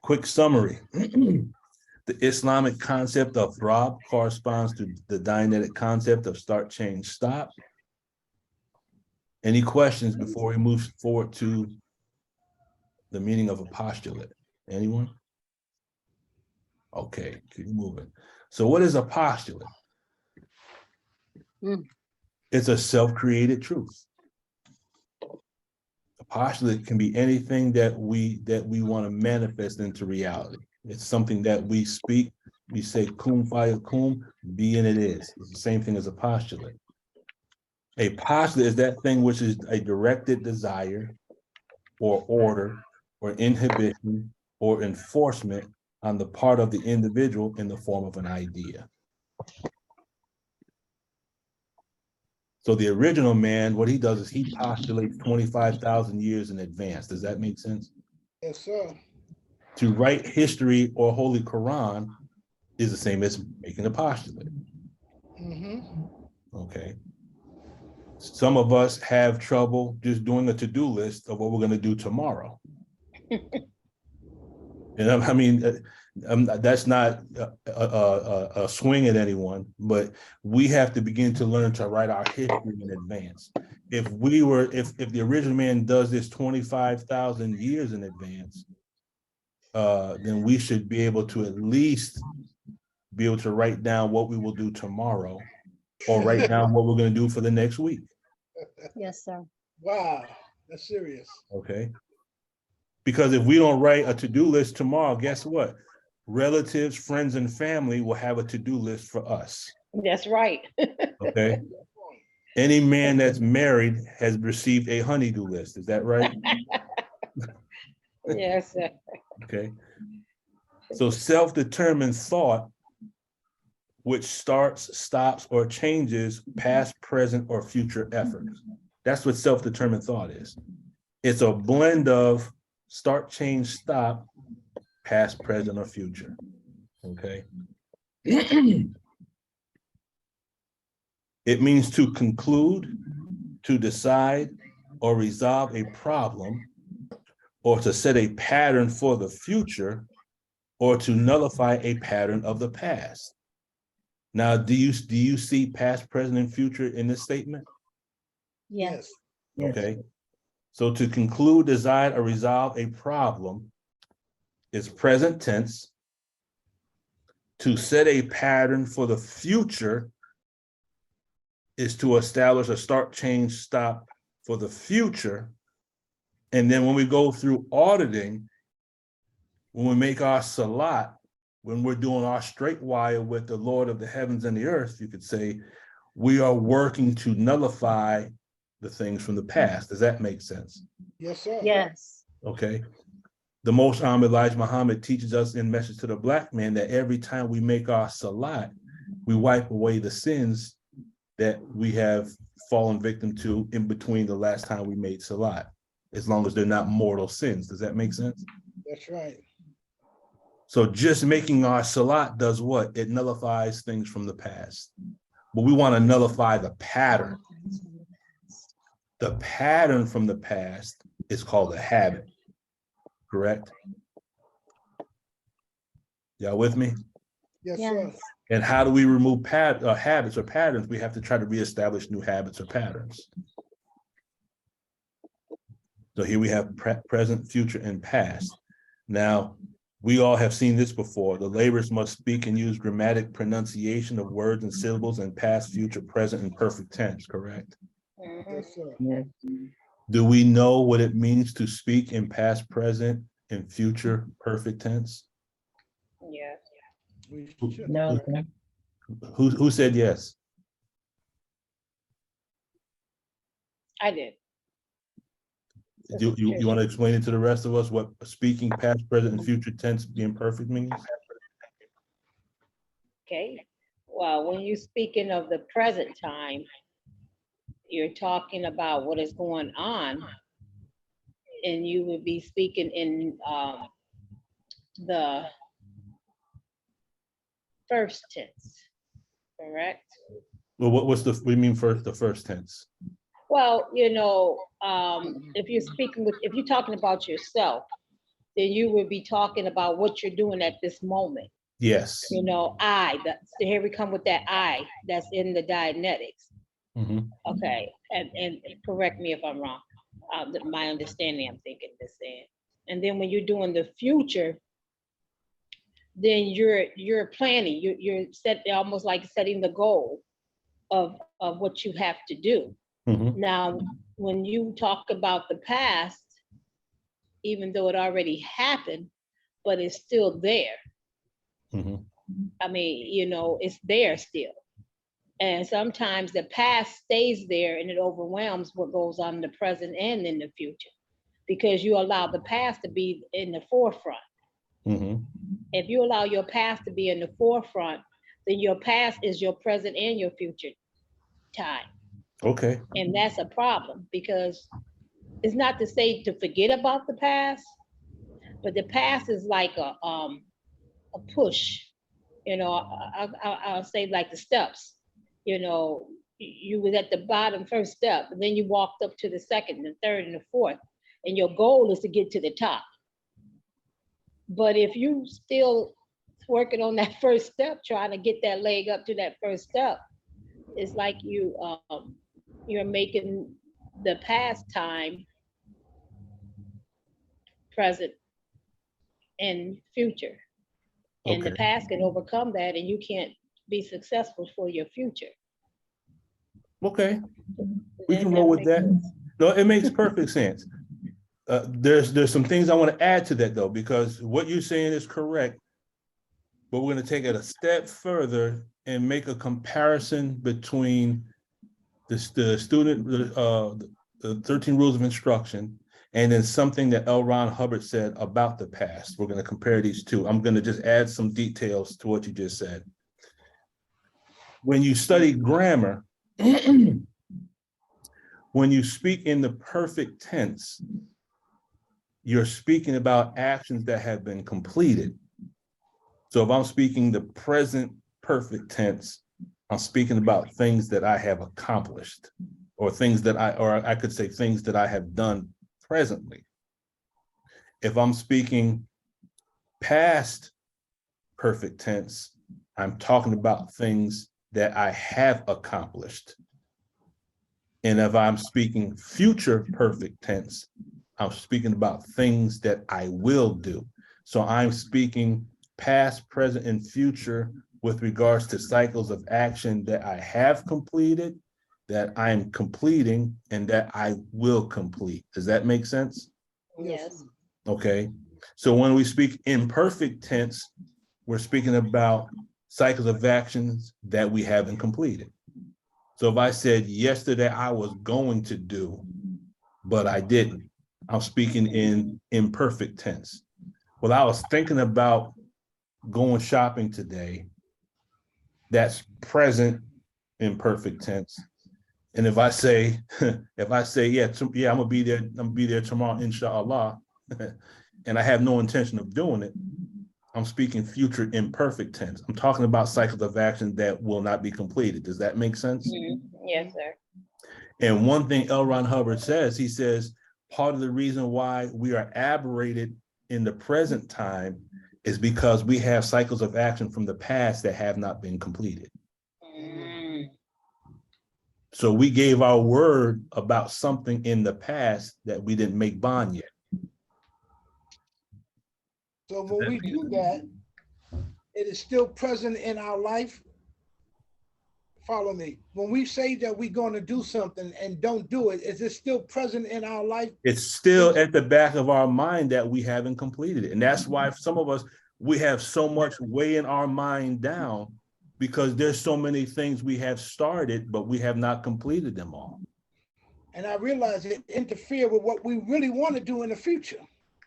Quick summary. The Islamic concept of Rab corresponds to the Dianetic concept of start, change, stop. Any questions before we move forward to the meaning of a postulate? Anyone? Okay, keep moving. So what is a postulate? It's a self-created truth. A postulate can be anything that we want to manifest into reality. It's something that we speak, we say kum fayakun, be and it is. It's the same thing as a postulate. A postulate is that thing which is a directed desire or order or inhibition or enforcement on the part of the individual in the form of an idea. So the original man, what he does is he postulates 25,000 years in advance. Does that make sense? Yes, sir. To write history or Holy Qur'an is the same as making a postulate. Okay. Some of us have trouble just doing a to-do list of what we're going to do tomorrow. And I mean, that's not a swing at anyone, but we have to begin to learn to write our history in advance. If the original man does this 25,000 years in advance, then we should be able to at least be able to write down what we will do tomorrow or write down what we're going to do for the next week. Yes, sir. Wow, that's serious. Okay. Because if we don't write a to-do list tomorrow, guess what? Relatives, friends, and family will have a to-do list for us. That's right. Okay. Any man that's married has received a honey-do list. Is that right? Yes, sir. Okay. So self-determined thought, which starts, stops, or changes past, present, or future efforts. That's what self-determined thought is. It's a blend of start, change, stop, past, present, or future. Okay. It means to conclude, to decide, or resolve a problem, or to set a pattern for the future, or to nullify a pattern of the past. Now, do you see past, present, and future in this statement? Yes. Okay. So to conclude, decide, or resolve a problem is present tense. To set a pattern for the future is to establish a start, change, stop for the future. And then when we go through auditing, when we make our salat, when we're doing our straight wire with the Lord of the heavens and the earth, you could say, we are working to nullify the things from the past. Does that make sense? Yes, sir. Yes. Okay. The Most Honorable Elijah Muhammad teaches us in Message to the Black Man that every time we make our salat, we wipe away the sins that we have fallen victim to in between the last time we made salat, as long as they're not mortal sins. Does that make sense? That's right. So just making our salat does what? It nullifies things from the past. But we want to nullify the pattern. The pattern from the past is called a habit. Correct? Y'all with me? Yes, sir. And how do we remove habits or patterns? We have to try to reestablish new habits or patterns. So here we have present, future, and past. Now, we all have seen this before. The laborers must speak and use grammatic pronunciation of words and syllables in past, future, present, and perfect tense, correct? Yes, sir. Do we know what it means to speak in past, present, and future perfect tense? Yeah. We should. No, Who said yes? I did. You want to explain it to the rest of us what speaking past, present, and future tense being perfect means? Okay. Well, when you're speaking of the present time, you're talking about what is going on, and you would be speaking in the first tense, correct? Well, what do you mean for the first tense? Well, if you're talking about yourself, then you would be talking about what you're doing at this moment. Yes. Here we come with that I that's in the Dianetics. Mm-hmm. Okay, and correct me if I'm wrong. My understanding, I'm thinking this in. And then when you're doing the future, then you're planning. You're almost like setting the goal of what you have to do. Mm-hmm. Now, when you talk about the past, even though it already happened, but it's still there. Mm-hmm. I mean, it's there still. And sometimes the past stays there and it overwhelms what goes on in the present and in the future, because you allow the past to be in the forefront. Mm-hmm. If you allow your past to be in the forefront, then your past is your present and your future time. Okay. And that's a problem, because it's not to say to forget about the past, but the past is like a push. I'll say like the steps. You was at the bottom first step, and then you walked up to the second, the third, and the fourth, and your goal is to get to the top. But if you still working on that first step, trying to get that leg up to that first step, it's like you're making the past time present and future. And the past can overcome that, and you can't be successful for your future. Okay, we can roll with that. No, it makes perfect sense. There's some things I want to add to that though, because what you're saying is correct, but we're going to take it a step further and make a comparison between the 13 rules of instruction and then something that L. Ron Hubbard said about the past. We're going to compare these two. I'm going to just add some details to what you just said. When you study grammar, when you speak in the perfect tense, you're speaking about actions that have been completed. So if I'm speaking the present perfect tense, I'm speaking about things that I have accomplished, or things that I could say things that I have done presently. If I'm speaking past perfect tense, I'm talking about things that I have accomplished. And if I'm speaking future perfect tense, I'm speaking about things that I will do. So I'm speaking past, present, and future with regards to cycles of action that I have completed, that I'm completing, and that I will complete. Does that make sense? Yes. Okay. So when we speak imperfect tense, we're speaking about cycles of actions that we haven't completed. So if I said yesterday I was going to do, but I didn't, I'm speaking in imperfect tense. Well, I was thinking about going shopping today. That's present imperfect tense. And if I say, yeah, I'm gonna be there tomorrow, inshallah, and I have no intention of doing it, I'm speaking future imperfect tense. I'm talking about cycles of action that will not be completed. Does that make sense? Yes, sir. And one thing L. Ron Hubbard says, he says, part of the reason why we are aberrated in the present time is because we have cycles of action from the past that have not been completed. So we gave our word about something in the past that we didn't make bond yet. So when we do that, it is still present in our life. Follow me. When we say that we're going to do something and don't do it, is it still present in our life? It's still at the back of our mind that we haven't completed it. And that's why some of us, we have so much weighing our mind down, because there's so many things we have started, but we have not completed them all. And I realize it interferes with what we really want to do in the future.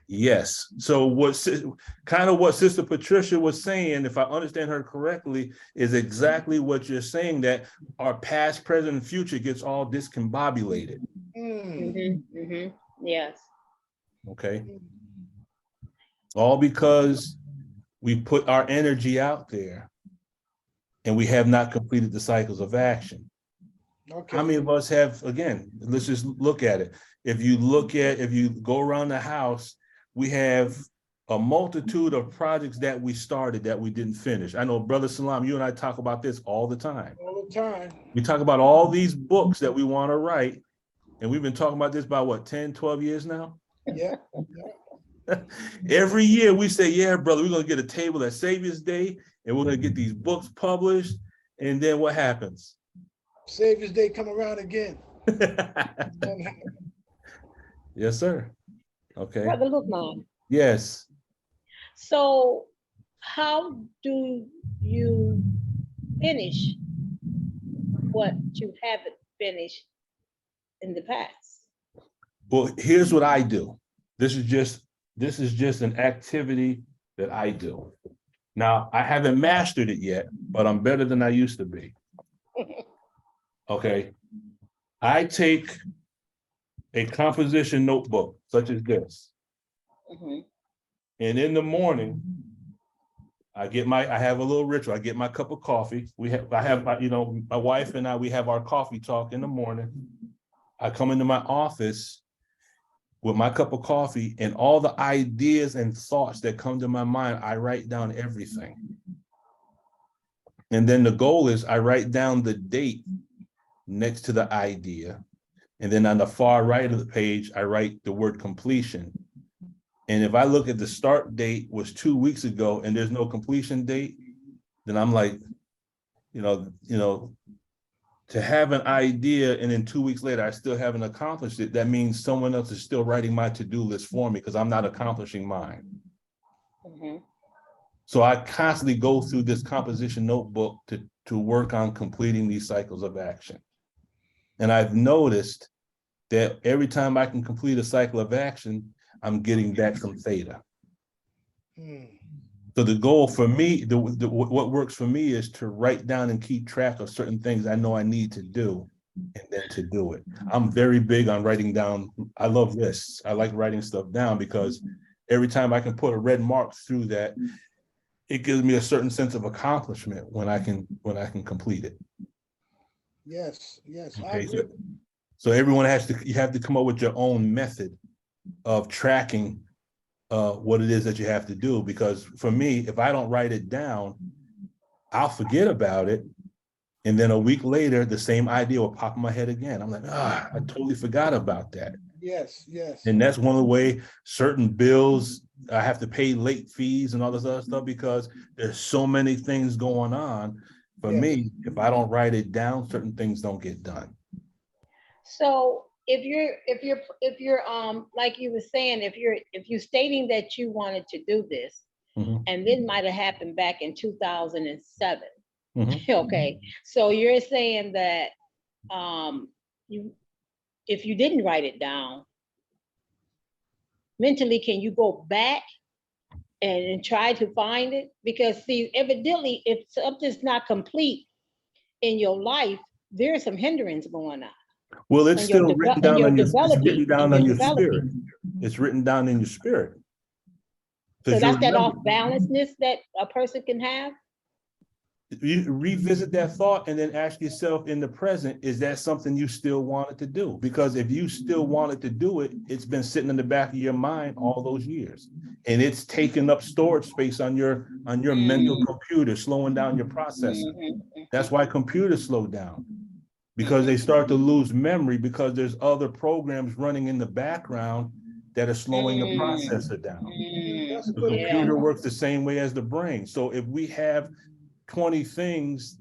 Yes. So what Sister Patricia was saying, if I understand her correctly, is exactly what you're saying, that our past, present, and future gets all discombobulated. Yes. Okay. All because we put our energy out there and we have not completed the cycles of action. Okay. How many of us have, again, let's just look at it. If you go around the house, we have a multitude of projects that we started that we didn't finish. I know, Brother Salam, you and I talk about this all the time. All the time. We talk about all these books that we want to write, and we've been talking about this about what, 10, 12 years now? Yeah. Every year we say, yeah, brother, we're going to get a table at Savior's Day, and we're going to get these books published. And then what happens? Savior's Day come around again. Yes, sir. Okay. Brother Lukman. Yes. So how do you finish what you haven't finished in the past? Well, here's what I do. This is just an activity that I do. Now, I haven't mastered it yet, but I'm better than I used to be. Okay. I take a composition notebook such as this. And in the morning, I have a little ritual. I get my cup of coffee. My wife and I, we have our coffee talk in the morning. I come into my office with my cup of coffee, and all the ideas and thoughts that come to my mind, I write down everything. And then the goal is I write down the date next to the idea. And then on the far right of the page, I write the word completion. And if I look at the start date was 2 weeks ago and there's no completion date, then I'm like, to have an idea and then 2 weeks later I still haven't accomplished it, that means someone else is still writing my to-do list for me because I'm not accomplishing mine. So I constantly go through this composition notebook to work on completing these cycles of action. And I've noticed that every time I can complete a cycle of action, I'm getting back some theta. So the goal for me, what works for me is to write down and keep track of certain things I know I need to do and then to do it. I'm very big on writing down. I love lists. I like writing stuff down because every time I can put a red mark through that, it gives me a certain sense of accomplishment when I can complete it. Yes, yes. Okay, so everyone you have to come up with your own method of tracking what it is that you have to do. Because for me, if I don't write it down, I'll forget about it. And then a week later, the same idea will pop in my head again. I'm like, I totally forgot about that. Yes, yes. And that's one of the way certain bills, I have to pay late fees and all this other stuff because there's so many things going on. For me, if I don't write it down, certain things don't get done. So if you're like you were saying, if you're stating that you wanted to do this, and this might have happened back in 2007. Okay, so you're saying that if you didn't write it down, mentally, can you go back and try to find it? Because see, evidently, if something's not complete in your life, there's some hindrance going on. Well, it's still written down on your spirit. It's written down in your spirit. So that's that off-balancedness that a person can have? You revisit that thought and then ask yourself in the present, is that something you still wanted to do? Because if you still wanted to do it, it's been sitting in the back of your mind all those years. And it's taking up storage space on your mental computer, slowing down your processing. That's why computers slow down. Because they start to lose memory because there's other programs running in the background that are slowing the processor down. The computer works the same way as the brain. So if we have 20 things,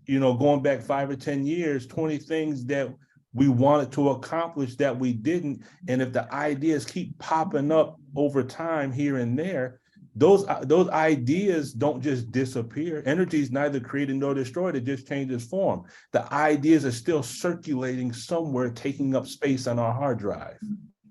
going back 5 or 10 years, 20 things that we wanted to accomplish that we didn't, and if the ideas keep popping up over time here and there, those ideas don't just disappear. Energy is neither created nor destroyed, it just changes form. The ideas are still circulating somewhere, taking up space on our hard drive.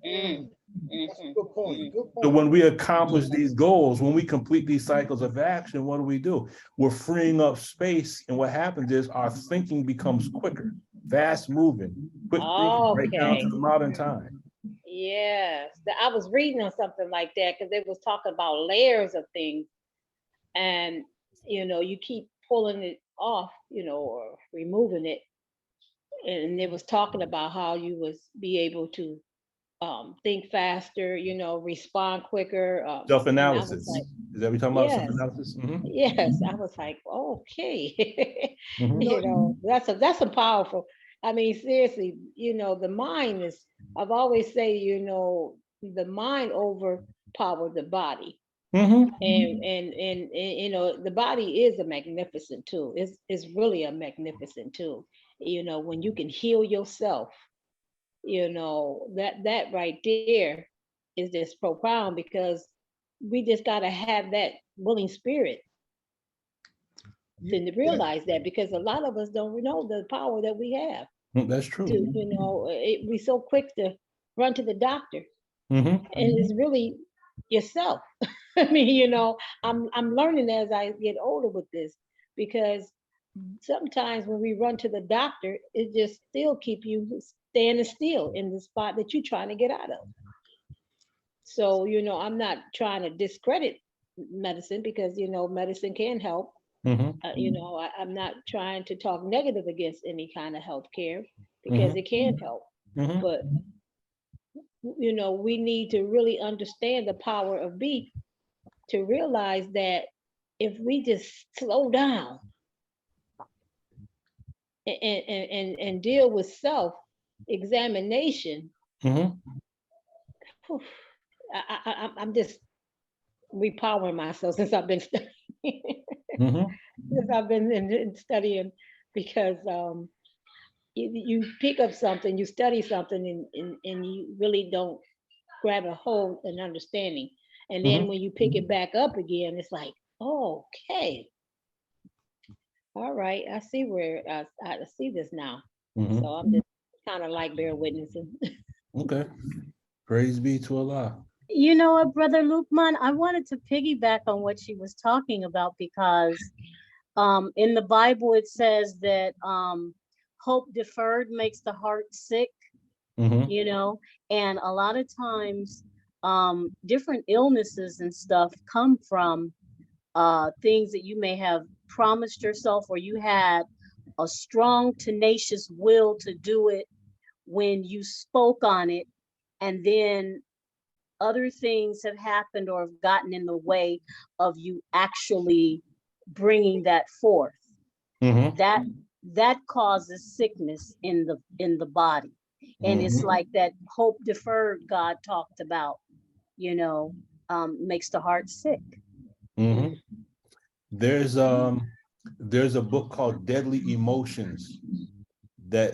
That's a good point. Good point. So when we accomplish these goals, when we complete these cycles of action, what do? We're freeing up space, and what happens is our thinking becomes quicker, fast moving, quick thinking, right down to the modern time. Yes, I was reading on something like that because it was talking about layers of things, and you keep pulling it off, or removing it, and it was talking about how you was be able to think faster, respond quicker. Self-analysis. Like, is that what you're talking about? Self-analysis? Yes, I was like, okay, that's a powerful. I mean, seriously, the mind is. I've always say, the mind overpowered the body, and the body is a magnificent tool. It's really a magnificent tool. When you can heal yourself, that right there is just profound because we just got to have that willing spirit to realize that, because a lot of us don't know the power that we have. That's true. We so quick to run to the doctor, and it's really yourself. I mean, I'm learning as I get older with this, because sometimes when we run to the doctor, it just still keep you standing still in the spot that you're trying to get out of. So, I'm not trying to discredit medicine, because, medicine can help. I'm not trying to talk negative against any kind of health care, because it can help. But, we need to really understand the power of beat to realize that if we just slow down and deal with self-examination, I'm just repowering myself since I've been studying. Since I've been studying, because you pick up something, you study something, and you really don't grab a hold and understanding. And then when you pick it back up again, it's like, oh, okay. All right, I see where I see this now. So I'm just kind of like bear witnessing. Okay. Praise be to Allah. You know what, Brother Lukman, I wanted to piggyback on what she was talking about because in the Bible it says that hope deferred makes the heart sick, you know, and a lot of times different illnesses and stuff come from things that you may have promised yourself, or you had a strong, tenacious will to do it when you spoke on it, and then other things have happened or have gotten in the way of you actually bringing that forth. That causes sickness in the body. And it's like that hope deferred God talked about, you know, makes the heart sick. There's a book called Deadly Emotions that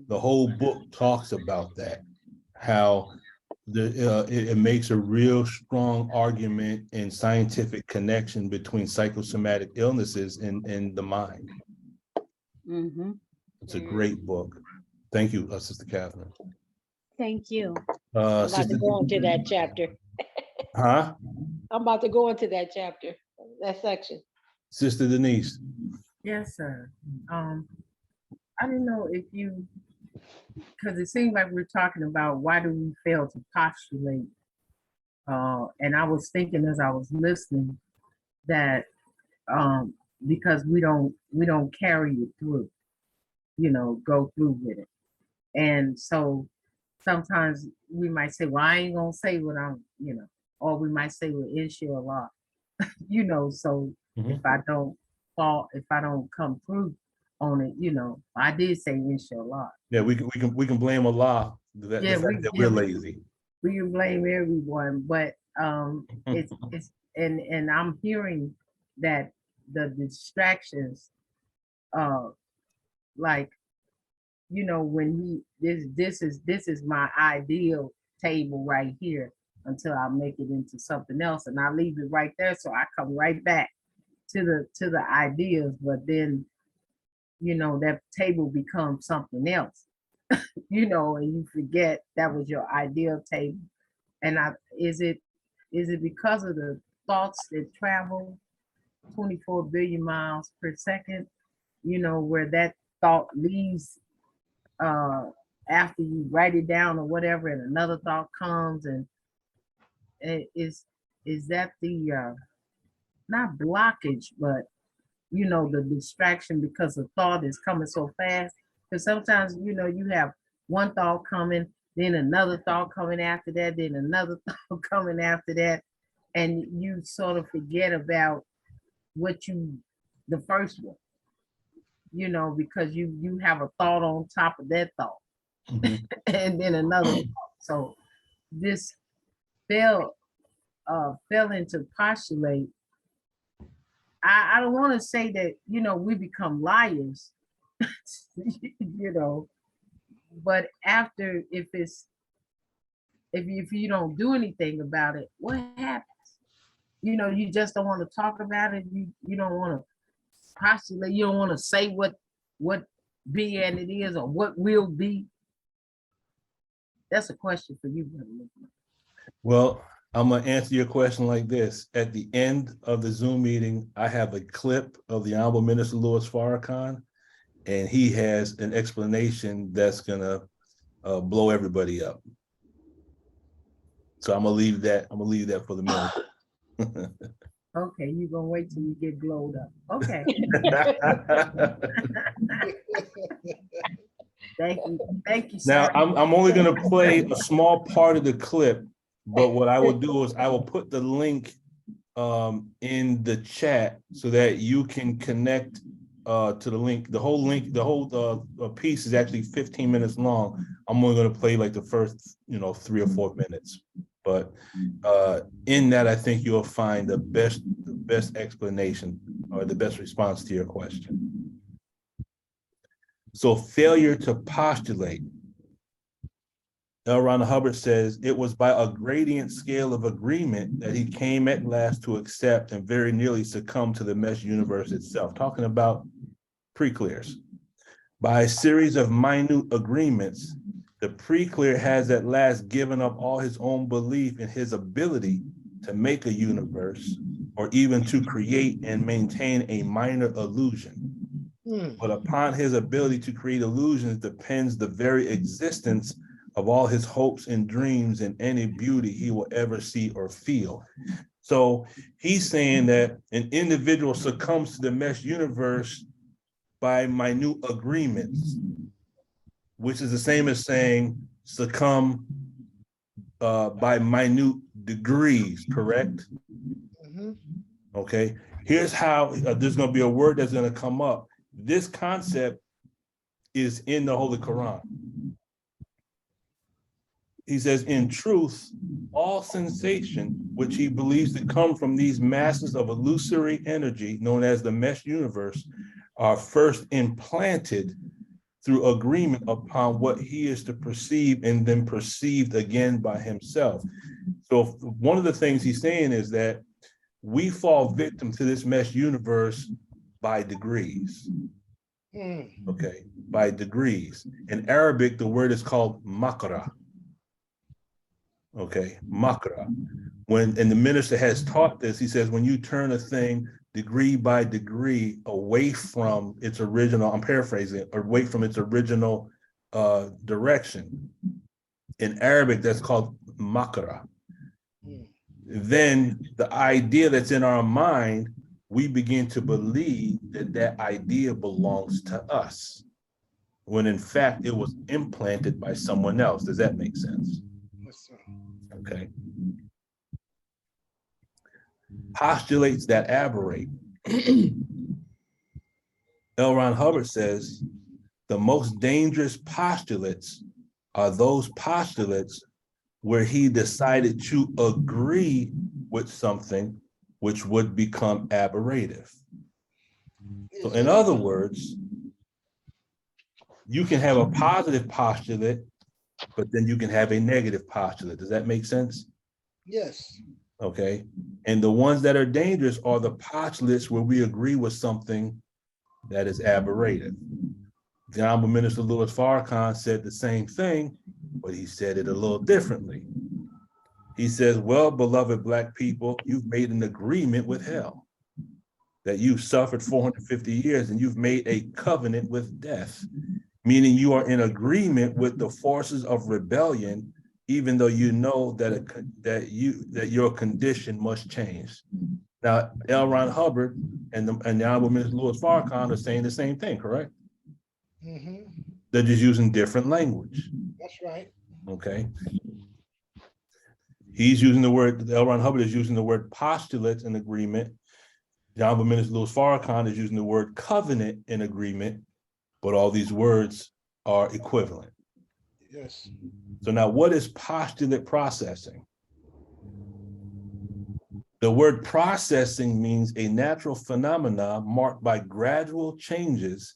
the whole book talks about that, how it makes a real strong argument and scientific connection between psychosomatic illnesses and the mind. It's a great book. Thank you, Sister Catherine. Thank you. I'm about Sister, to go into that chapter. huh? I'm about to go into that chapter, that section. Sister Denise. Yes, sir. I didn't know if you, because it seems like we're talking about why do we fail to postulate. And I was thinking as I was listening that because we don't carry it through, you know, go through with it. And so sometimes we might say, well, I ain't gonna say what I'm, you know, or we might say, well, inshallah, you know, so if I don't come through on it, you know, I did say inshallah. Yeah, we can blame Allah that, Yeah, the fact that we're lazy. We can blame everyone, but it's and I'm hearing that the distractions, like, you know, when this is my ideal table right here until I make it into something else, and I leave it right there, so I come right back to the ideas, but then, you know, that table becomes something else, you know, and you forget that was your ideal table. And is it because of the thoughts that travel 24 billion miles per second, you know, where that thought leaves after you write it down or whatever, and another thought comes, and is that the not blockage, but, you know, the distraction because the thought is coming so fast? Because sometimes, you know, you have one thought coming, then another thought coming after that, then another thought coming after that, and you sort of forget about the first one, you know, because you have a thought on top of that thought, and then another thought. So this fell into postulate. I don't want to say that, you know, we become liars, you know, but after, if you don't do anything about it, what happens? You know, you just don't want to talk about it. You don't want to postulate. You don't want to say what be and it is, or what will be. That's a question for you, brother. Well, I'm gonna answer your question like this. At the end of the Zoom meeting, I have a clip of the Honorable Minister Louis Farrakhan, and he has an explanation that's gonna blow everybody up. So I'm gonna leave that for the minute. Okay, you're gonna wait till you get glowed up. Okay. Thank you, sir. Now I'm only gonna play a small part of the clip, but what I will do is I will put the link in the chat so that you can connect to the link. The whole piece is actually 15 minutes long. I'm only gonna play like the first, 3 or 4 minutes. But in that, I think you'll find the best explanation or the best response to your question. So failure to postulate. L. Ron Hubbard says it was by a gradient scale of agreement that he came at last to accept and very nearly succumb to the mesh universe itself. Talking about pre-clears. By a series of minute agreements, the pre-clear has at last given up all his own belief in his ability to make a universe or even to create and maintain a minor illusion. But upon his ability to create illusions depends the very existence of all his hopes and dreams and any beauty he will ever see or feel. So he's saying that an individual succumbs to the mesh universe by minute agreements, which is the same as saying succumb by minute degrees, correct? Okay, here's how there's going to be a word that's going to come up. This concept is in the Holy Qur'an. He says, in truth, all sensation, which he believes to come from these masses of illusory energy known as the mesh universe, are first implanted through agreement upon what he is to perceive and then perceived again by himself. So one of the things he's saying is that we fall victim to this mesh universe by degrees. Okay, by degrees. In Arabic, the word is called makra. Okay, makra. And the minister has taught this, he says, when you turn a thing degree by degree away from its original, I'm paraphrasing, or away from its original direction. In Arabic, that's called makra. Then the idea that's in our mind, we begin to believe that that idea belongs to us, when in fact it was implanted by someone else. Does that make sense? Okay. Postulates that aberrate. L. Ron Hubbard says the most dangerous postulates are those postulates where he decided to agree with something which would become aberrative. So in other words, you can have a positive postulate, but then you can have a negative postulate. Does that make sense? Yes. Okay. And the ones that are dangerous are the postulates where we agree with something that is aberrative. The Honorable Minister Louis Farrakhan said the same thing, but he said it a little differently. He says, well, beloved Black people, you've made an agreement with hell, that you've suffered 450 years and you've made a covenant with death, meaning you are in agreement with the forces of rebellion, even though you know that your condition must change. Now, L. Ron Hubbard and the Honorable Minister Louis Farrakhan are saying the same thing, correct? They're just using different language. That's right. Okay. He's using the word, L. Ron Hubbard is using the word postulates in agreement. The Honorable Minister Louis Farrakhan is using the word covenant in agreement, but all these words are equivalent. Yes. So now what is postulate processing? The word processing means a natural phenomena marked by gradual changes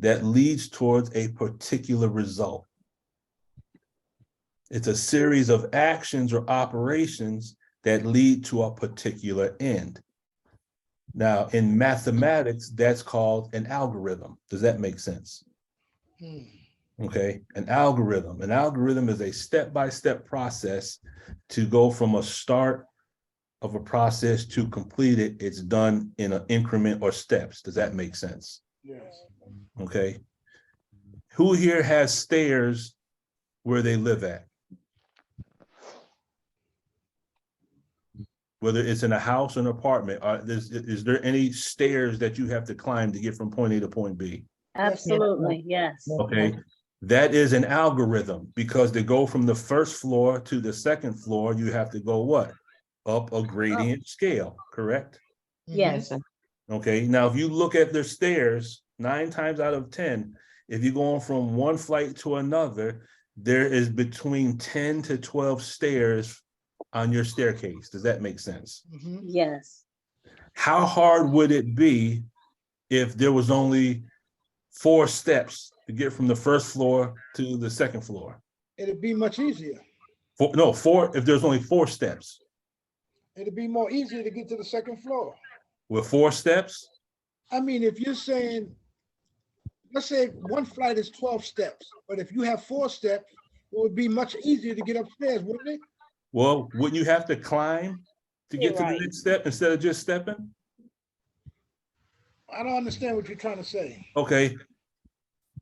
that leads towards a particular result. It's a series of actions or operations that lead to a particular end. Now, in mathematics, that's called an algorithm. Does that make sense? Okay, an algorithm. An algorithm is a step-by-step process to go from a start of a process to complete it. It's done in an increment or steps. Does that make sense? Yes. Okay. Who here has stairs where they live at? Whether it's in a house or an apartment, is there any stairs that you have to climb to get from point A to point B? Absolutely, yes. Okay, that is an algorithm, because to go from the first floor to the second floor, you have to go what? Up a gradient scale, correct? Yes. Okay, now if you look at the stairs, 9 times out of 10, if you're going from one flight to another, there is between 10 to 12 stairs on your staircase. Does that make sense? Yes. How hard would it be if there was only 4 steps to get from the first floor to the second floor? It'd be much easier. Four, if there's only 4 steps. It'd be more easier to get to the second floor. With 4 steps? I mean, if you're saying, let's say one flight is 12 steps, but if you have 4 steps, it would be much easier to get upstairs, wouldn't it? Well, wouldn't you have to climb to get to the next step instead of just stepping? I don't understand what you're trying to say. Okay.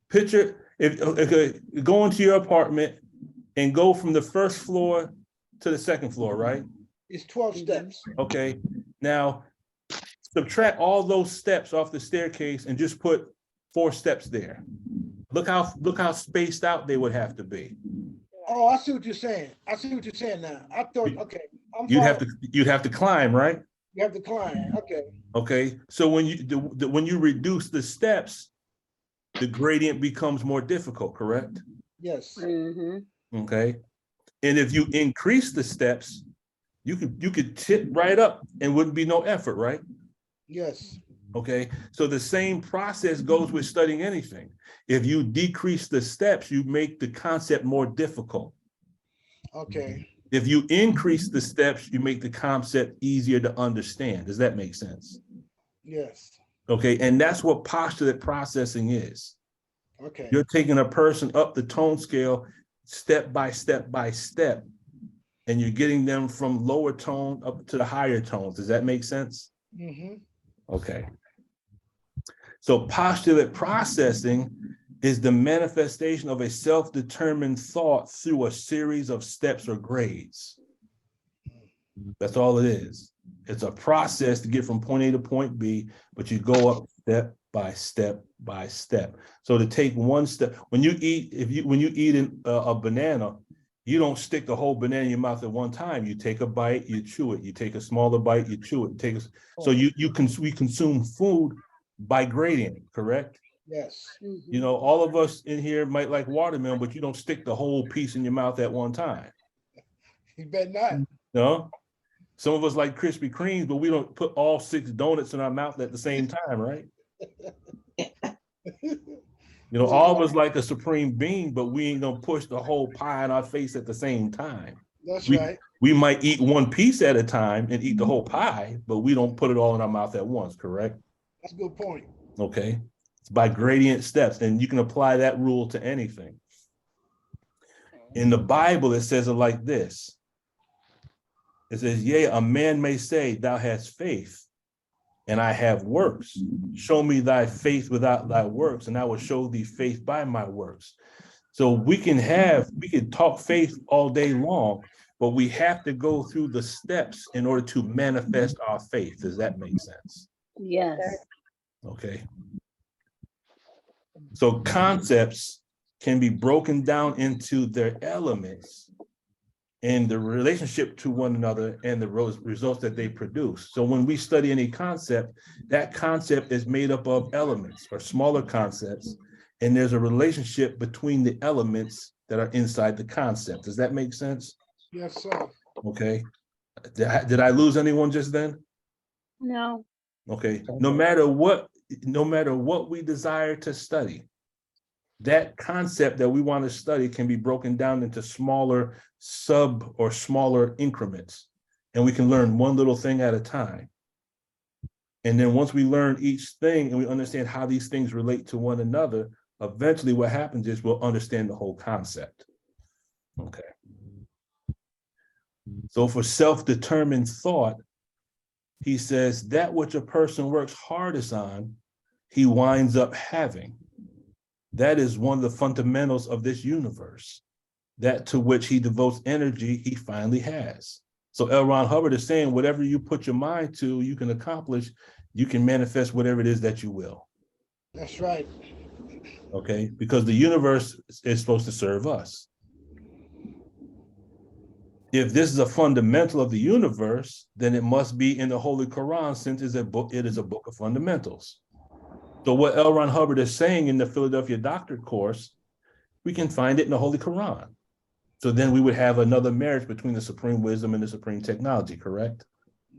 Picture, if go into your apartment and go from the first floor to the second floor, right? It's 12 steps. Okay. Now, subtract all those steps off the staircase and just put 4 steps there. Look how spaced out they would have to be. Oh, I see what you're saying. I see what you're saying now. I thought, okay. You'd have to climb, right? You have to climb. Okay. Okay. So when you reduce the steps, the gradient becomes more difficult, correct? Yes. Okay. And if you increase the steps, you could tip right up and wouldn't be no effort, right? Yes. Okay. So the same process goes with studying anything. If you decrease the steps, you make the concept more difficult. Okay. If you increase the steps, you make the concept easier to understand. Does that make sense? Yes. Okay. And that's what postulate processing is. Okay. You're taking a person up the tone scale step by step by step, and you're getting them from lower tone up to the higher tones. Does that make sense? Okay. So postulate processing is the manifestation of a self-determined thought through a series of steps or grades. That's all it is. It's a process to get from point A to point B, but you go up step by step by step. So to take one step, when you eat a banana, you don't stick the whole banana in your mouth at one time. You take a bite, you chew it. You take a smaller bite, you chew it. We consume food by gradient, correct? Yes. You know, all of us in here might like watermelon, but you don't stick the whole piece in your mouth at one time. You bet not. No? Some of us like Krispy Kremes, but we don't put all 6 donuts in our mouth at the same time, right? You know, all of us like a supreme bean, but we ain't gonna push the whole pie in our face at the same time. That's right. We might eat one piece at a time and eat the whole pie, but we don't put it all in our mouth at once, correct? That's a good point. Okay. It's by gradient steps, and you can apply that rule to anything. In the Bible, it says it like this. It says, yea, a man may say, thou hast faith, and I have works. Show me thy faith without thy works, and I will show thee faith by my works. So we can talk faith all day long, but we have to go through the steps in order to manifest our faith. Does that make sense? Yes. Okay. So concepts can be broken down into their elements and the relationship to one another and the results that they produce. So when we study any concept, that concept is made up of elements or smaller concepts, and there's a relationship between the elements that are inside the concept. Does that make sense? Yes, sir. Okay. Did I lose anyone just then? No. Okay. No matter what we desire to study, that concept that we want to study can be broken down into smaller or smaller increments. And we can learn one little thing at a time. And then once we learn each thing and we understand how these things relate to one another, eventually what happens is we'll understand the whole concept. Okay. So for self-determined thought, he says that which a person works hardest on, he winds up having. That is one of the fundamentals of this universe. That to which he devotes energy, he finally has. So L. Ron Hubbard is saying, whatever you put your mind to, you can accomplish, you can manifest whatever it is that you will. That's right. Okay, because the universe is supposed to serve us. If this is a fundamental of the universe, then it must be in the Holy Qur'an, since it is a book of fundamentals. So what L. Ron Hubbard is saying in the Philadelphia Doctorate course, we can find it in the Holy Qur'an. So then we would have another marriage between the supreme wisdom and the supreme technology, correct?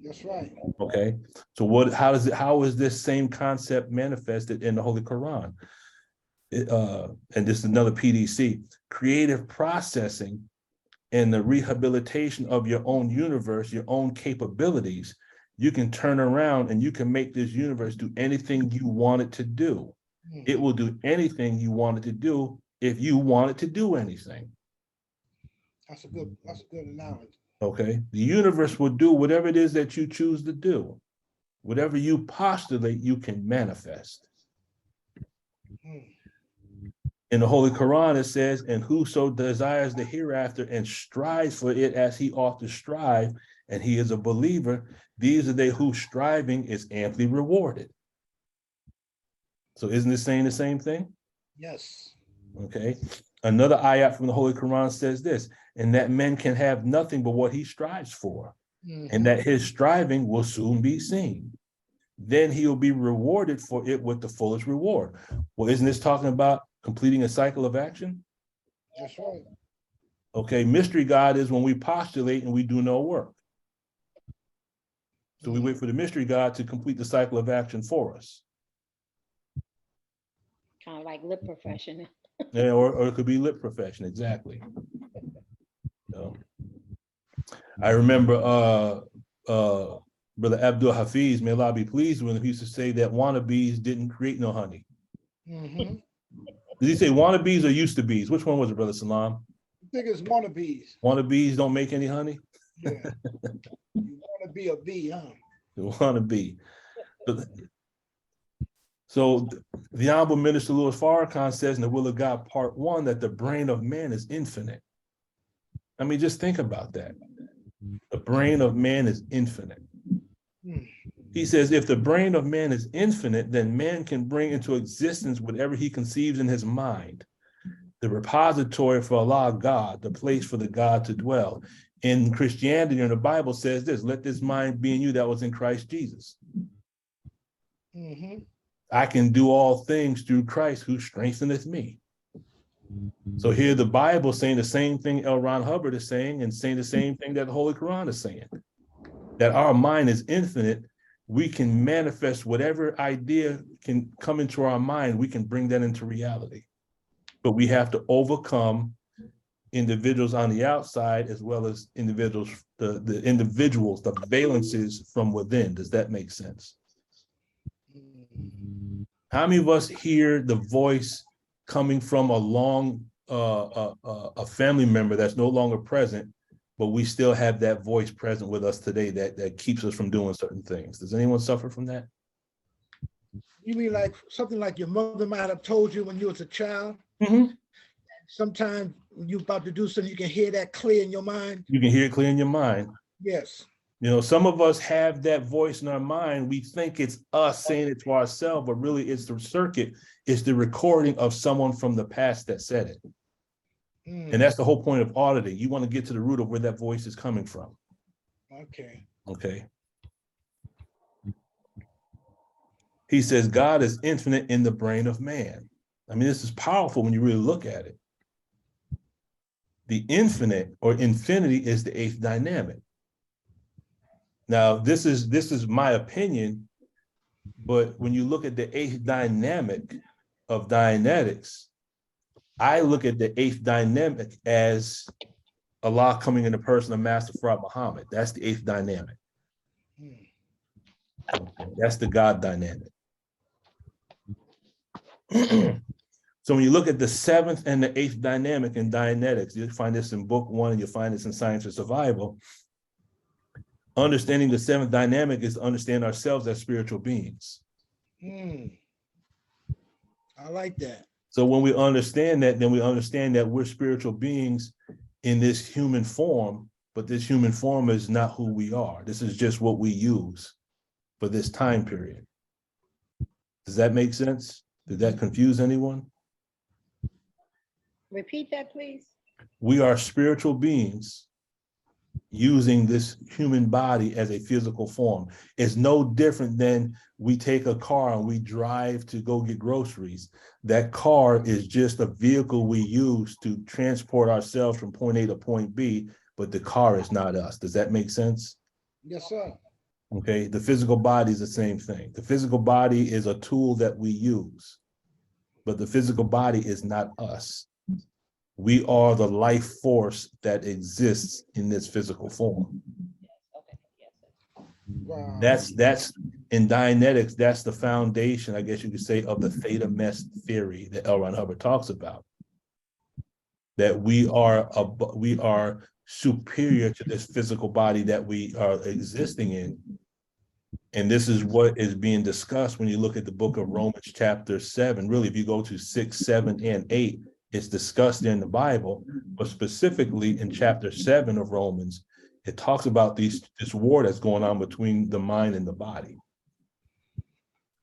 That's right. Okay. So how is this same concept manifested in the Holy Qur'an? and this is another PDC, creative processing and the rehabilitation of your own universe, your own capabilities, you can turn around and you can make this universe do anything you want it to do. It will do anything you want it to do if you want it to do anything. That's a good analogy. Okay, the universe will do whatever it is that you choose to do. Whatever you postulate, you can manifest. In the Holy Qur'an, it says, and whoso desires the hereafter and strives for it as he ought to strive, and he is a believer, these are they whose striving is amply rewarded. So isn't it saying the same thing? Yes. Okay. Another ayat from the Holy Quran says this, and that man can have nothing but what he strives for, and that his striving will soon be seen. Then he'll be rewarded for it with the fullest reward. Well, isn't this talking about completing a cycle of action? That's right. Okay, mystery God is when we postulate and we do no work. So we wait for the mystery God to complete the cycle of action for us. Kind of like lip profession. Yeah, or it could be lip profession, exactly. So, I remember Brother Abdul Hafiz, may Allah be pleased with him, he used to say that wannabes didn't create no honey. Did he say wannabes or used to bees? Which one was it, Brother Salam? I think it's wannabes. Wannabes don't make any honey? Yeah. You want to be a bee, huh? You wannabe. So the Honorable Minister Louis Farrakhan says in The Will of God, Part 1, that the brain of man is infinite. I mean, just think about that. The brain of man is infinite. He says, if the brain of man is infinite, then man can bring into existence whatever he conceives in his mind. The repository for Allah, God, the place for the God to dwell. In Christianity, and the Bible says this, let this mind be in you that was in Christ Jesus. I can do all things through Christ who strengtheneth me. So here the Bible saying the same thing L. Ron Hubbard is saying, and saying the same thing that the Holy Quran is saying, that our mind is infinite. We can manifest whatever idea can come into our mind, we can bring that into reality. But we have to overcome individuals on the outside as well as individuals, the individuals, the valences from within. Does that make sense? How many of us hear the voice coming from a family member that's no longer present, but we still have that voice present with us today that keeps us from doing certain things? Does anyone suffer from that? You mean like something like your mother might have told you when you was a child? Sometimes when you're about to do something, you can hear that clear in your mind. You can hear it clear in your mind. Yes. You know, some of us have that voice in our mind. We think it's us saying it to ourselves, but really it's the circuit, it's the recording of someone from the past that said it. And that's the whole point of auditing. You want to get to the root of where that voice is coming from. Okay. Okay. He says, God is infinite in the brain of man. I mean, this is powerful when you really look at it. The infinite or infinity is the eighth dynamic. Now, this is my opinion, but when you look at the eighth dynamic of Dianetics, I look at the eighth dynamic as Allah coming in the person of Master Prophet Muhammad. That's the eighth dynamic. Okay, that's the God dynamic. So when you look at the seventh and the eighth dynamic in Dianetics, you'll find this in book 1 and you'll find this in Science of Survival. Understanding the seventh dynamic is to understand ourselves as spiritual beings. I like that. So when we understand that, then we understand that we're spiritual beings in this human form, but this human form is not who we are. This is just what we use for this time period. Does that make sense? Did that confuse anyone? Repeat that, please. We are spiritual beings using this human body as a physical form. It's no different than we take a car and we drive to go get groceries. That car is just a vehicle we use to transport ourselves from point A to point B, but the car is not us. Does that make sense? Yes, sir. Okay, the physical body is the same thing. The physical body is a tool that we use. but the physical body is not us. We are the life force that exists in this physical form. Wow. That's in Dianetics, that's the foundation, I guess you could say, of the theta mess theory that L. Ron Hubbard talks about. That we are superior to this physical body that we are existing in. And this is what is being discussed when you look at the book of Romans chapter 7. Really, if you go to 6, 7, and 8, it's discussed in the Bible, but specifically in chapter 7 of Romans, it talks about this war that's going on between the mind and the body.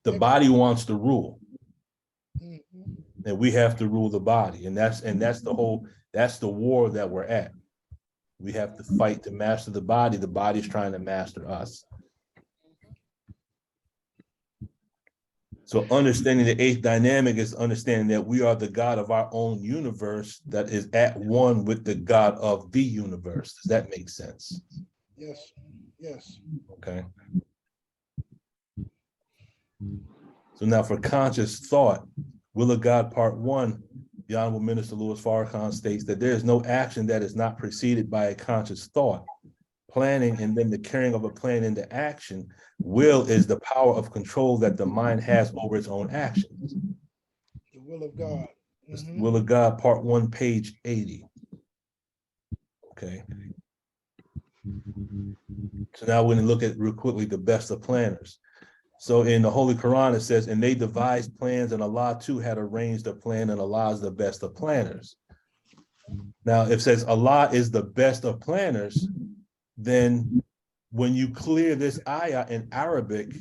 The body wants to rule, and we have to rule the body, and that's the war that we're at. We have to fight to master the body. The body's trying to master us. So understanding the eighth dynamic is understanding that we are the God of our own universe that is at one with the God of the universe. Does that make sense? Yes. Yes. Okay. So now for conscious thought, Will of God Part 1, the Honorable Minister Louis Farrakhan states that there is no action that is not preceded by a conscious thought, planning, and then the carrying of a plan into action. Will is the power of control that the mind has over its own actions. The will of God. Will of God, Part 1, page 80. Okay. So now we're going to look at real quickly the best of planners. So in the Holy Qur'an, it says, and they devised plans, and Allah too had arranged a plan, and Allah is the best of planners. Now, if it says Allah is the best of planners, then when you clear this ayah in Arabic,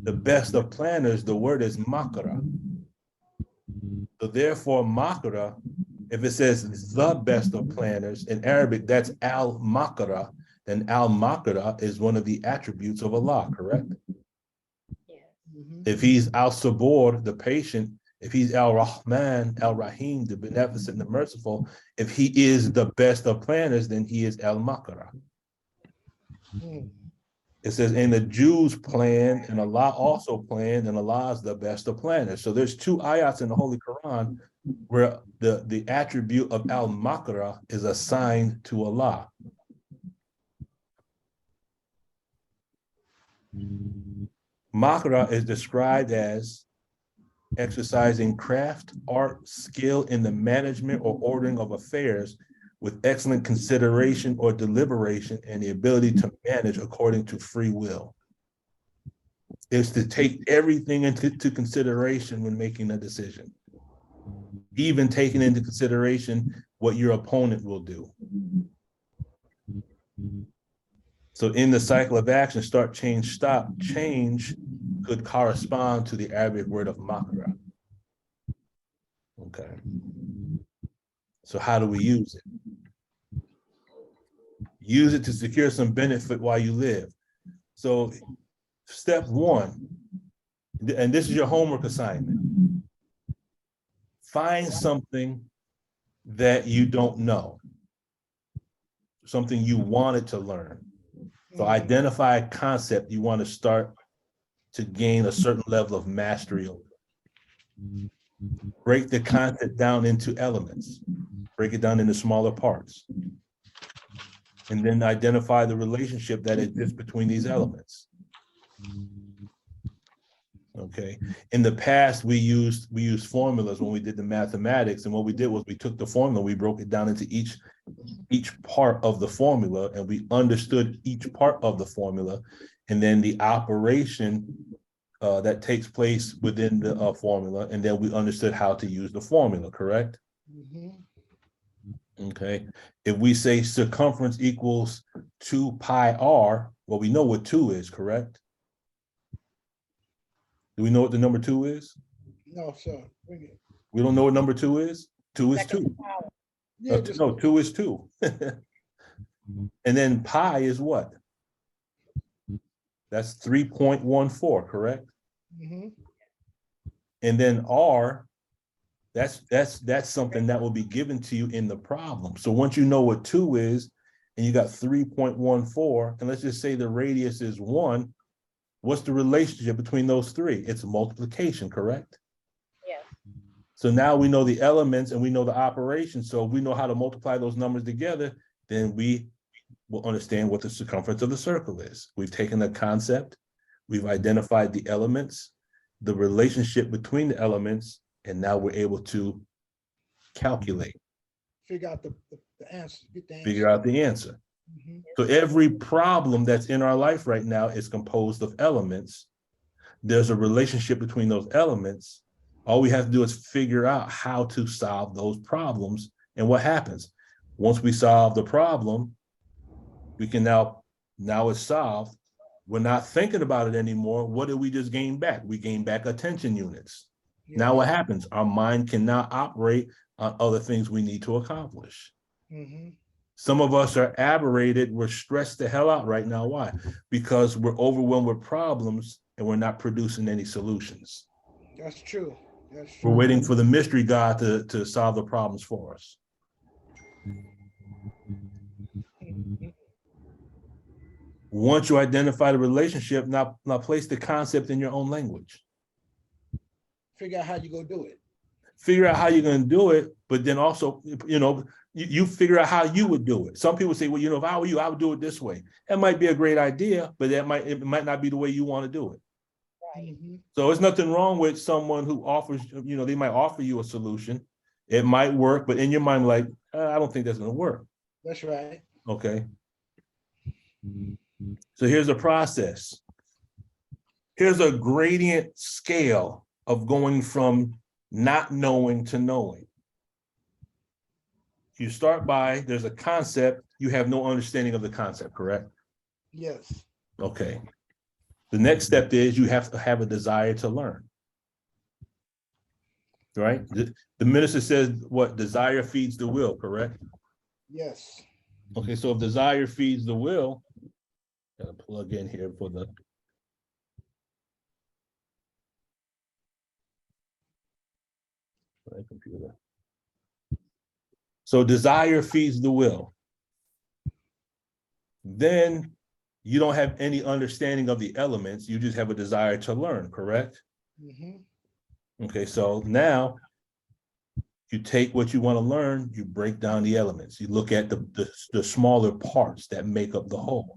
the best of planners, the word is makara. So therefore, makara, if it says the best of planners in Arabic, that's al-makara, then al-makara is one of the attributes of Allah, correct? If he's al-sabur, the patient, if he's al-Rahman, al-Rahim, the beneficent, the merciful, if he is the best of planners, then he is al-makara. It says, and the Jews planned, and Allah also planned, and Allah is the best of planners. So there's two ayats in the Holy Quran where the attribute of al-makara is assigned to Allah. Makara is described as exercising craft, art, skill in the management or ordering of affairs with excellent consideration or deliberation and the ability to manage according to free will. It's to take everything into consideration when making a decision, even taking into consideration what your opponent will do. So in the cycle of action, start, change, stop, change could correspond to the Arabic word of makara. Okay. So how do we use it? Use it to secure some benefit while you live. So step one, and this is your homework assignment. Find something that you don't know, something you wanted to learn. So identify a concept you want to start to gain a certain level of mastery over. Break the concept down into elements. Break it down into smaller parts. And then identify the relationship that exists between these elements. Okay. In the past, we used formulas when we did the mathematics, and what we did was we took the formula, we broke it down into each part of the formula, and we understood each part of the formula, and then the operation that takes place within the formula, and then we understood how to use the formula, correct? Okay. If we say circumference equals 2 pi r, well, we know what 2 is, correct? Do we know what the number 2 is? No, sir. Bring it. We don't know what number 2 is? 2 is 2. Yeah, No, 2 is 2. And then pi is what? That's 3.14, correct? And then r, that's something that will be given to you in the problem. So once you know what 2 is, and you got 3.14, and let's just say the radius is 1, what's the relationship between those three? It's multiplication, correct? Yes. So now we know the elements and we know the operation. So if we know how to multiply those numbers together, then we will understand what the circumference of the circle is. We've taken the concept, we've identified the elements, the relationship between the elements, and now we're able to calculate. Figure out the answer. Get the answer. Figure out the answer. Mhm. So every problem that's in our life right now is composed of elements. There's a relationship between those elements. All we have to do is figure out how to solve those problems. And what happens? Once we solve the problem, we can now it's solved. We're not thinking about it anymore. What did we just gain back? We gain back attention units. Yeah. Now what happens? Our mind can now operate on other things we need to accomplish. Mhm. Some of us are aberrated. We're stressed the hell out right now. Why? Because we're overwhelmed with problems and we're not producing any solutions. That's true. That's We're true. waiting for the mystery God to solve the problems for us. Mhm. Once you identify the relationship, now place the concept in your own language. Figure out how you go do it. Figure out how you're going to do it, but then also, you figure out how you would do it. Some people say, well, if I were you, I would do it this way. That might be a great idea, but it might not be the way you want to do it. Mhm. So there's nothing wrong with someone who offers, they might offer you a solution. It might work, but in your mind, like, I don't think that's going to work. That's right. Okay. So here's a process. Here's a gradient scale of going from not knowing to knowing. You start by, there's a concept, you have no understanding of the concept, correct? Yes. Okay. The next step is you have to have a desire to learn. Right? The minister says what? Desire feeds the will, correct? Yes. Okay, so if desire feeds the will, gotta plug in here for the right computer. So desire feeds the will. Then you don't have any understanding of the elements, you just have a desire to learn, correct? Mhm. Okay, so now you take what you want to learn, you break down the elements, you look at the smaller parts that make up the whole.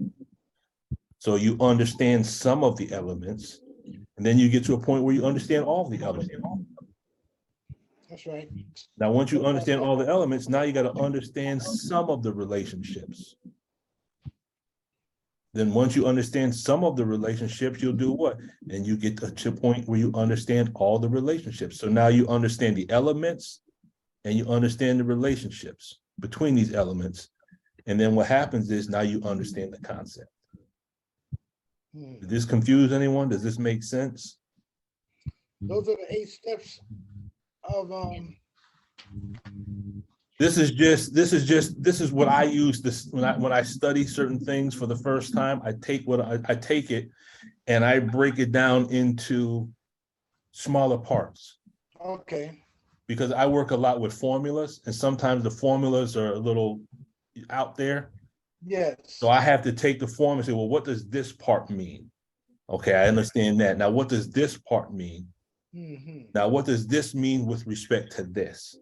So you understand some of the elements, and then you get to a point where you understand all the elements. That's right. Now, once you understand all the elements, now you got to understand some of the relationships. Then once you understand some of the relationships, you'll do what? And you get to a point where you understand all the relationships. So now you understand the elements and you understand the relationships between these elements. And then what happens is now you understand the concept. Did this confuse anyone? Does this make sense? Those are the 8 steps of This is what I use this when I study certain things for the first time. I take it and I break it down into smaller parts. Okay. Because I work a lot with formulas, and sometimes the formulas are a little out there. Yes. So I have to take the formula and say, well, what does this part mean? Okay, I understand that. Now, what does this part mean? Mhm. Now, what does this mean with respect to this?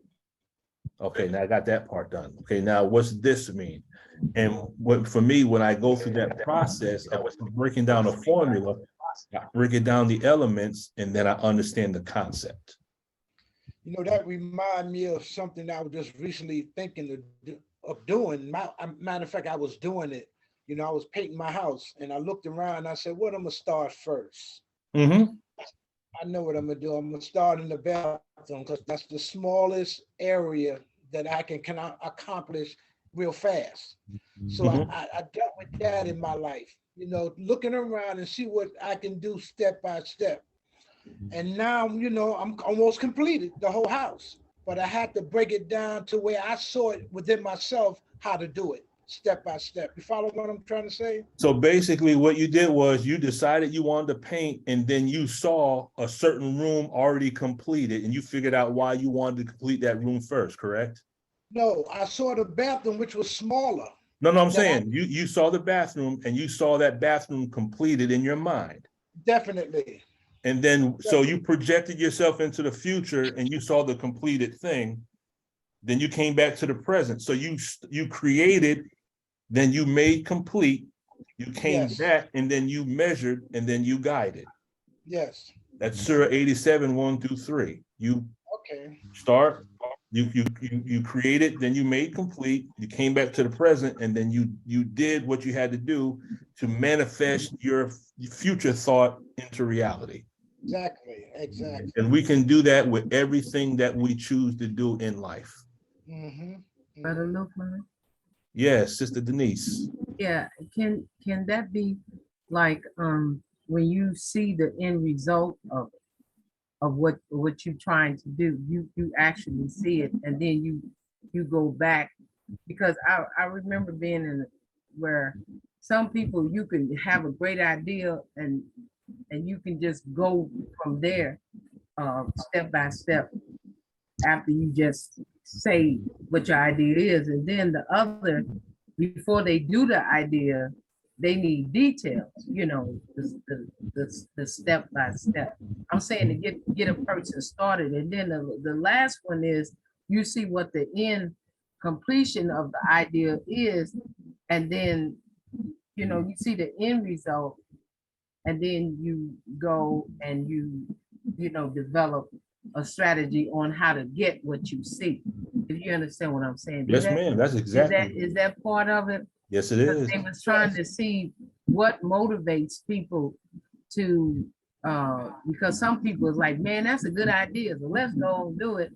Okay, now I got that part done. Okay, now what's this mean? And for me, when I go through that process of breaking down a formula, I break it down the elements, and then I understand the concept. That reminds me of something I was just recently thinking of doing. Matter of fact, I was doing it. I was painting my house, and I looked around and I said, what I'm going to start first? Mm-hmm. I know what I'm going to do. I'm going to start in the bathroom because that's the smallest area that I can accomplish real fast. So I dealt with that in my life, looking around and see what I can do step by step. And now, I'm almost completed the whole house, but I had to break it down to where I saw it within myself how to do it step by step. You follow what I'm trying to say? So basically what you did was you decided you wanted to paint, and then you saw a certain room already completed, and you figured out why you wanted to complete that room first, correct? No, I saw the bathroom, which was smaller. No, I'm saying you saw the bathroom and you saw that bathroom completed in your mind. Definitely. And then, so you projected yourself into the future and you saw the completed thing. Then you came back to the present. So you created, then you made complete, you came back, and then you measured, and then you guided. Yes. That's Surah 87, 1-3. You start, you created, then you made complete, you came back to the present, and then you did what you had to do to manifest your future thought into reality. Exactly. And we can do that with everything that we choose to do in life. Brother Lukman? Yes, Sister Denise. Yeah, can that be like when you see the end result of what you're trying to do, you actually see it, and then you go back, because I remember being in where some people, you can have a great idea and you can just go from there step by step after you just say what your idea is, and then the other, before they do the idea, they need details, you know, the step by step. I'm saying to get a person started, and then the last one is you see what the end completion of the idea is, and then you know you see the end result, and then you go and you know develop a strategy on how to get what you see. If you understand what I'm saying. Yes, ma'am. That's exactly. Is that part of it? Yes, it is. They was trying to see what motivates people to, because some people is like, man, that's a good idea, so let's go and do it.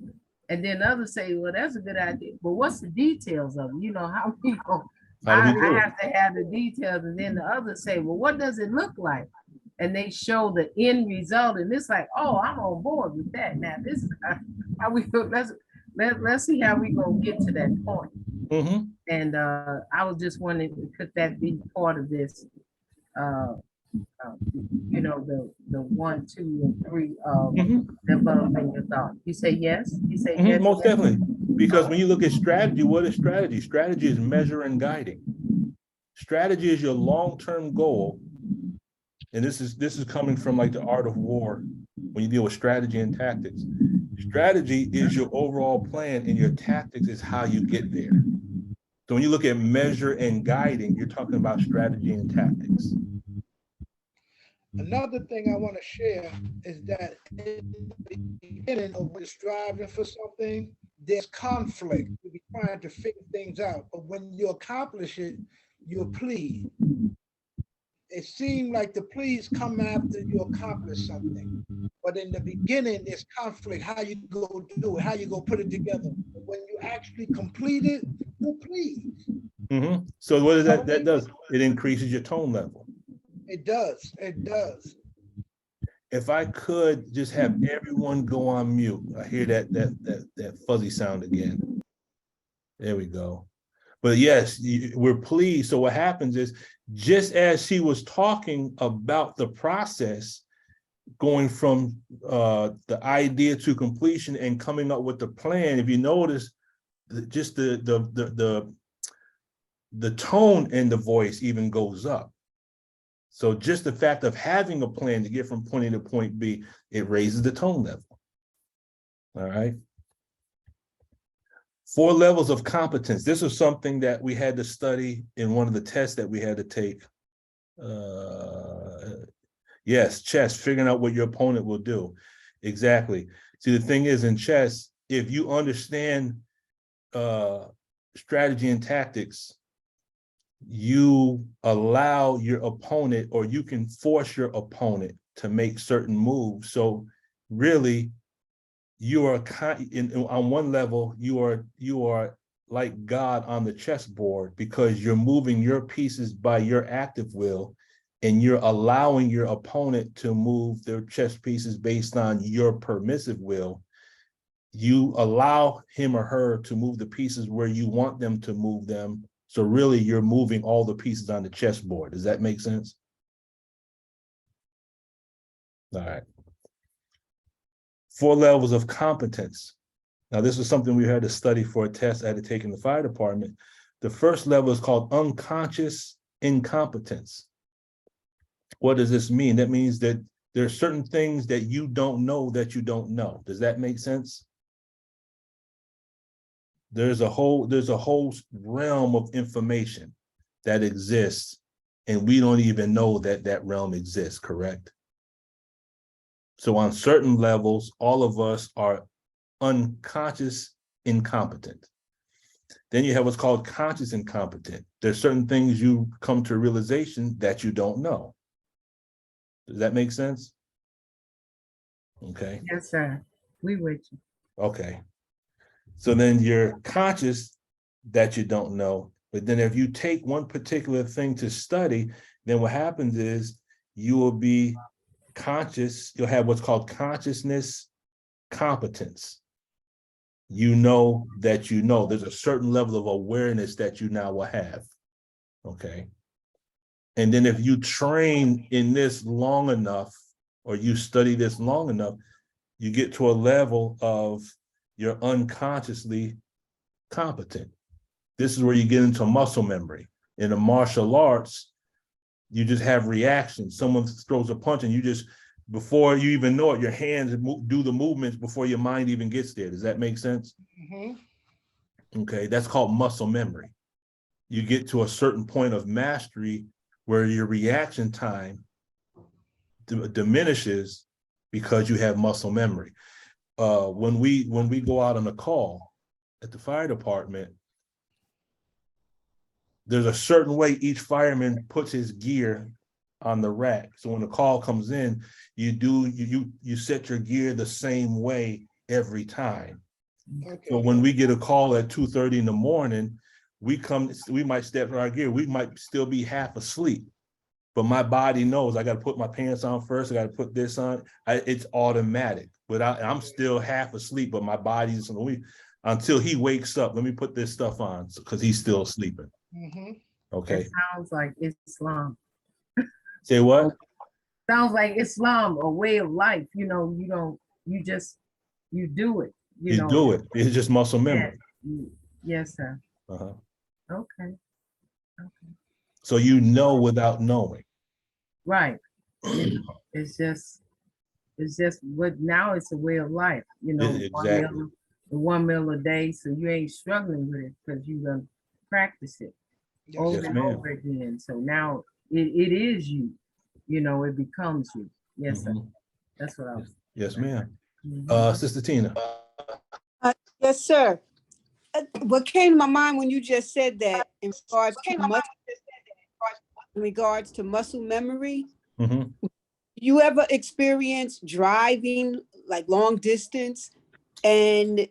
And then others say, well, that's a good idea, but what's the details of it? You know, how people, I have to have the details, and then the others say, well, what does it look like? And they show the end result, and it's like, oh, I'm on board with that. Now, this is how we go. Let's see how we gonna get to that point. And I was just wondering, could that be part of this? You know, the 1, 2, and 3 developing your thought. You say yes? You say yes? Most definitely. Because when you look at strategy, what is strategy? Strategy is measure and guiding. Strategy is your long-term goal. And this is coming from like the art of war when you deal with strategy and tactics. Strategy is your overall plan, and your tactics is how you get there. So when you look at measure and guiding, you're talking about strategy and tactics. Another thing I want to share is that in the beginning of when striving for something, there's conflict. You'll be trying to figure things out, but when you accomplish it, you're pleased. It seemed like the pleas come after you accomplish something. But in the beginning, there's conflict, how you go do it, how you go put it together. But when you actually complete it, you're pleased. So what does that does? It increases your tone level. It does. If I could just have everyone go on mute. I hear that fuzzy sound again. There we go. But yes, we're pleased. So what happens is, just as she was talking about the process, going from the idea to completion and coming up with the plan, if you notice, just the tone in the voice even goes up. So just the fact of having a plan to get from point A to point B, it raises the tone level. All right. 4 levels of competence. This is something that we had to study in one of the tests that we had to take. Yes, chess, figuring out what your opponent will do. Exactly. See, the thing is, in chess, if you understand strategy and tactics, you allow your opponent, or you can force your opponent to make certain moves. So really, you are on one level, you are like God on the chessboard, because you're moving your pieces by your active will, and you're allowing your opponent to move their chess pieces based on your permissive will. You allow him or her to move the pieces where you want them to move them. So really, you're moving all the pieces on the chessboard. Does that make sense? All right. 4 levels of competence. Now, this is something we had to study for a test I had to take in the fire department. The first level is called unconscious incompetence. What does this mean? That means that There are certain things that you don't know that you don't know. Does that make sense? There's a whole realm of information that exists, and we don't even know that that realm exists, correct? So on certain levels, all of us are unconscious incompetent. Then you have what's called conscious incompetent. There's certain things you come to realization that you don't know. Does that make sense? Okay. Yes, sir. We with you. Okay. So then you're conscious that you don't know, but then if you take one particular thing to study, then what happens is you will be conscious, you'll have what's called consciousness competence. You know that you know. There's a certain level of awareness that you now will have, okay? And then if you train in this long enough, or you study this long enough, you get to a level of you're unconsciously competent. This is where you get into muscle memory. In the martial arts, you just have reactions. Someone throws a punch and you just, before you even know it, your hands do the movements before your mind even gets there. Does that make sense? Mm-hmm. Okay, that's called muscle memory. You get to a certain point of mastery where your reaction time diminishes because you have muscle memory. When we go out on a call at the fire department, there's a certain way each fireman puts his gear on the rack. So when the call comes in, you set your gear the same way every time. Okay. So when we get a call at 2:30 in the morning, we might step in our gear. We might still be half asleep, but my body knows I got to put my pants on first. I got to put this on. It's automatic. But I'm still half asleep, but my body's until he wakes up. Let me put this stuff on because he's still sleeping. Mm-hmm. Okay. It sounds like Islam. Say what? Sounds like Islam, a way of life. You know, you do it. You do it. It's just muscle memory. Yes, sir. Uh-huh. Okay. So you know without knowing. Right. It's just what now it's a way of life. You know, Exactly. one meal a day, so you ain't struggling with it because you done practice it over and over again. So now it is you. You know, it becomes you. Yes, sir. That's what I was. Yes, ma'am. Mhm. Sister Tina. Yes, sir. What came to my mind when you just said that in regards to muscle memory, you ever experience driving like long distance and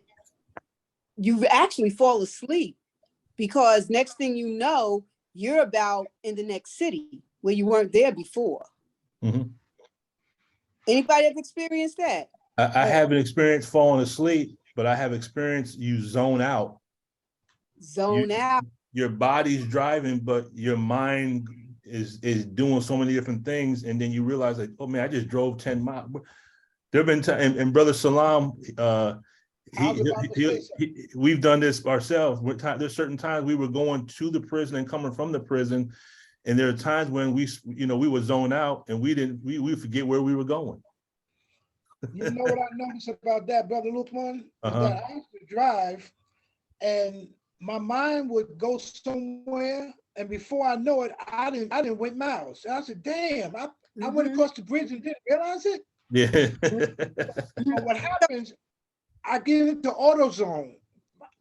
you actually fall asleep because next thing you know, you're about in the next city where you weren't there before. Anybody have experienced that? I haven't experienced falling asleep, but I have experienced you zone out. Zone out. Your body's driving, but your mind is doing so many different things, and then you realize like, oh man, I just drove 10 miles. There have been times, and Brother Salam, we've done this ourselves. There's certain times we were going to the prison and coming from the prison, and there are times when we would zone out and we forget where we were going. You know what I noticed about that, Brother Lukman? Is that I used to drive and my mind would go somewhere, and before I know it, I didn't went miles. And I said, damn, I went across the bridge and didn't realize it. Yeah. So what happens, I get into auto zone.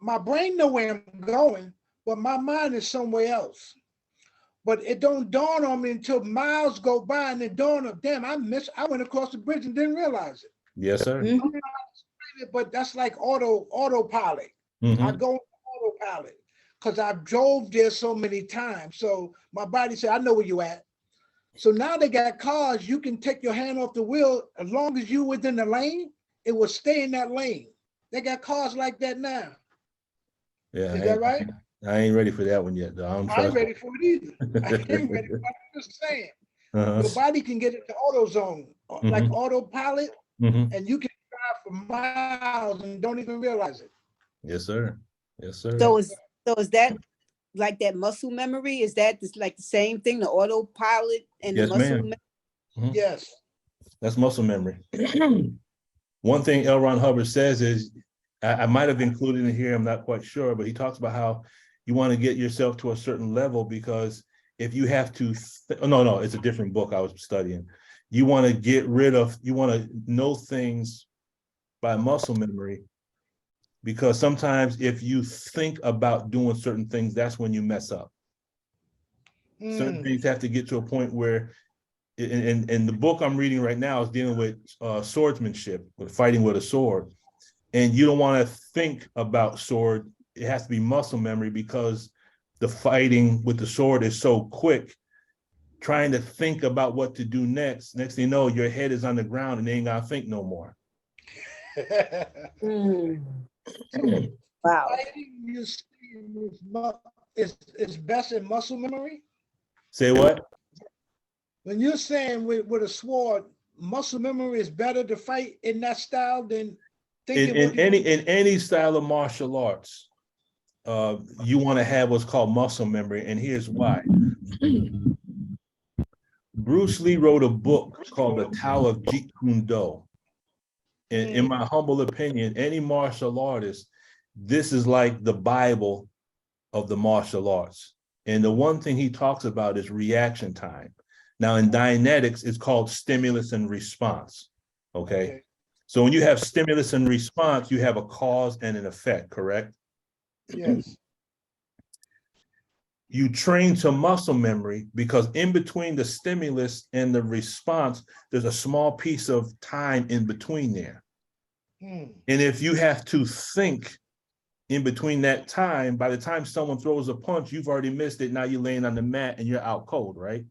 My brain know where I'm going, but my mind is somewhere else. But it don't dawn on me until miles go by and it dawn on, damn, I went across the bridge and didn't realize it. Yes, sir. But that's like autopilot. I go into autopilot because I've drove there so many times. So my body said, I know where you at. So now they got cars, you can take your hand off the wheel. As long as you within the lane, it will stay in that lane. They got cars like that now. Yeah. Is that right? I ain't ready for that one yet, though. I ain't ready for it either. I ain't ready for it. I'm just saying. Your body can get into auto zone, like autopilot, and you can drive for miles and don't even realize it. Yes, sir. Yes, sir. So is that like that muscle memory? Is that like the same thing, the autopilot and the muscle memory? Yes. That's muscle memory. One thing L. Ron Hubbard says is, I might have included in here, I'm not quite sure, but he talks about how you want to get yourself to a certain level, because if you have to, no, it's a different book I was studying. You want to know things by muscle memory, because sometimes if you think about doing certain things, that's when you mess up. Certain things have to get to a point where, in the book I'm reading right now is dealing with swordsmanship, with fighting with a sword. And you don't want to think about sword. It has to be muscle memory, because the fighting with the sword is so quick. Trying to think about what to do next thing you know, your head is on the ground and they ain't gotta think no more. Wow. You see is best in muscle memory? Say what? When you're saying with a sword, muscle memory is better to fight in that style than thinking In any style of martial arts, you want to have what's called muscle memory, and here's why. Bruce Lee wrote a book called The Tao of Jeet Kune Do. And in my humble opinion, any martial artist, this is like the Bible of the martial arts. And the one thing he talks about is reaction time. Now in Dianetics, it's called stimulus and response, okay? So when you have stimulus and response, you have a cause and an effect, correct? Yes. You train to muscle memory because in between the stimulus and the response, there's a small piece of time in between there. And if you have to think in between that time, by the time someone throws a punch, you've already missed it. Now you're laying on the mat and you're out cold, right?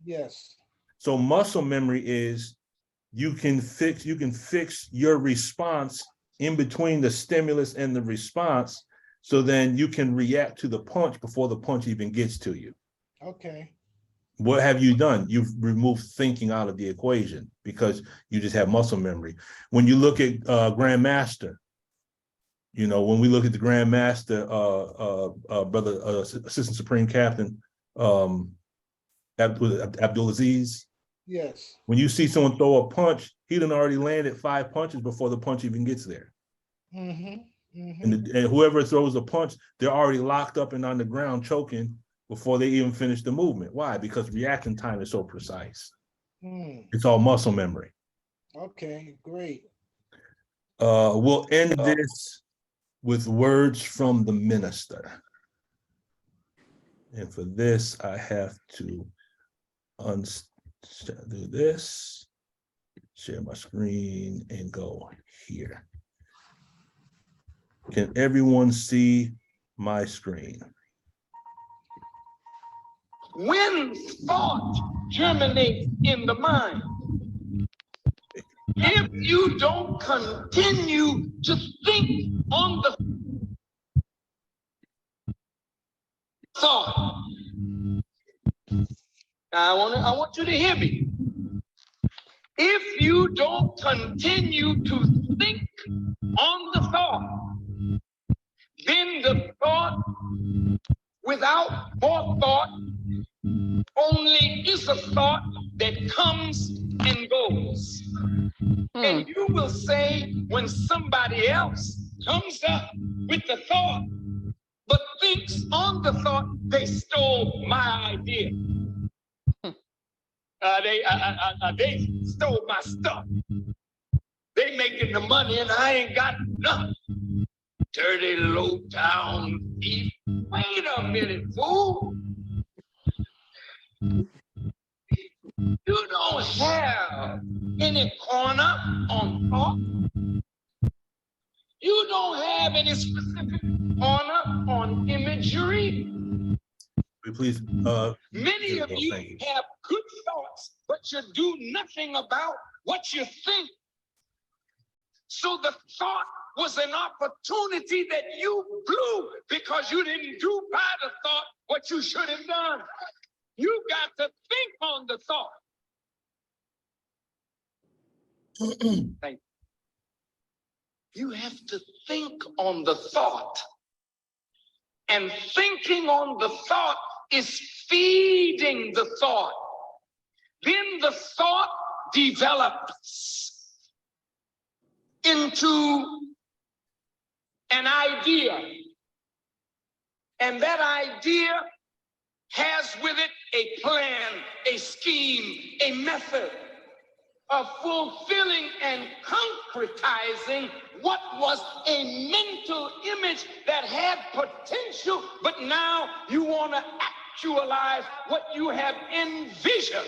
Yes. So muscle memory is you can fix your response in between the stimulus and the response, so then you can react to the punch before the punch even gets to you. Okay. What have you done? You've removed thinking out of the equation because you just have muscle memory. When you look at Grandmaster, you know, when we look at the Grandmaster, brother, Assistant Supreme Captain Abdulaziz. Yes. When you see someone throw a punch, he done already landed 5 punches before the punch even gets there. And whoever throws a punch, they're already locked up and on the ground choking before they even finish the movement. Why? Because reaction time is so precise. It's all muscle memory. Okay, great. We'll end this with words from the minister. And for this, I have to do this, share my screen, and go here. Can everyone see my screen? When thought germinates in the mind, if you don't continue to think on the thought, I want you to hear me. If you don't continue to think on the thought, then the thought without more thought only is a thought that comes and goes. And you will say when somebody else comes up with the thought, but thinks on the thought, they stole my idea. They stole my stuff. They making the money and I ain't got nothing. Dirty, low down thief. Wait a minute, fool. You don't have any corner on thought. You don't have any specific corner on imagery. Please. Many of you have good thoughts, but you do nothing about what you think. So the thought was an opportunity that you blew because you didn't do by the thought what you should have done. You got to think on the thought. Thank you. You have to think on the thought. And thinking on the thought is feeding the thought. Then the thought develops into an idea, and that idea has with it a plan, a scheme, a method of fulfilling and concretizing what was a mental image that had potential, but now you want to actualize what you have envisioned.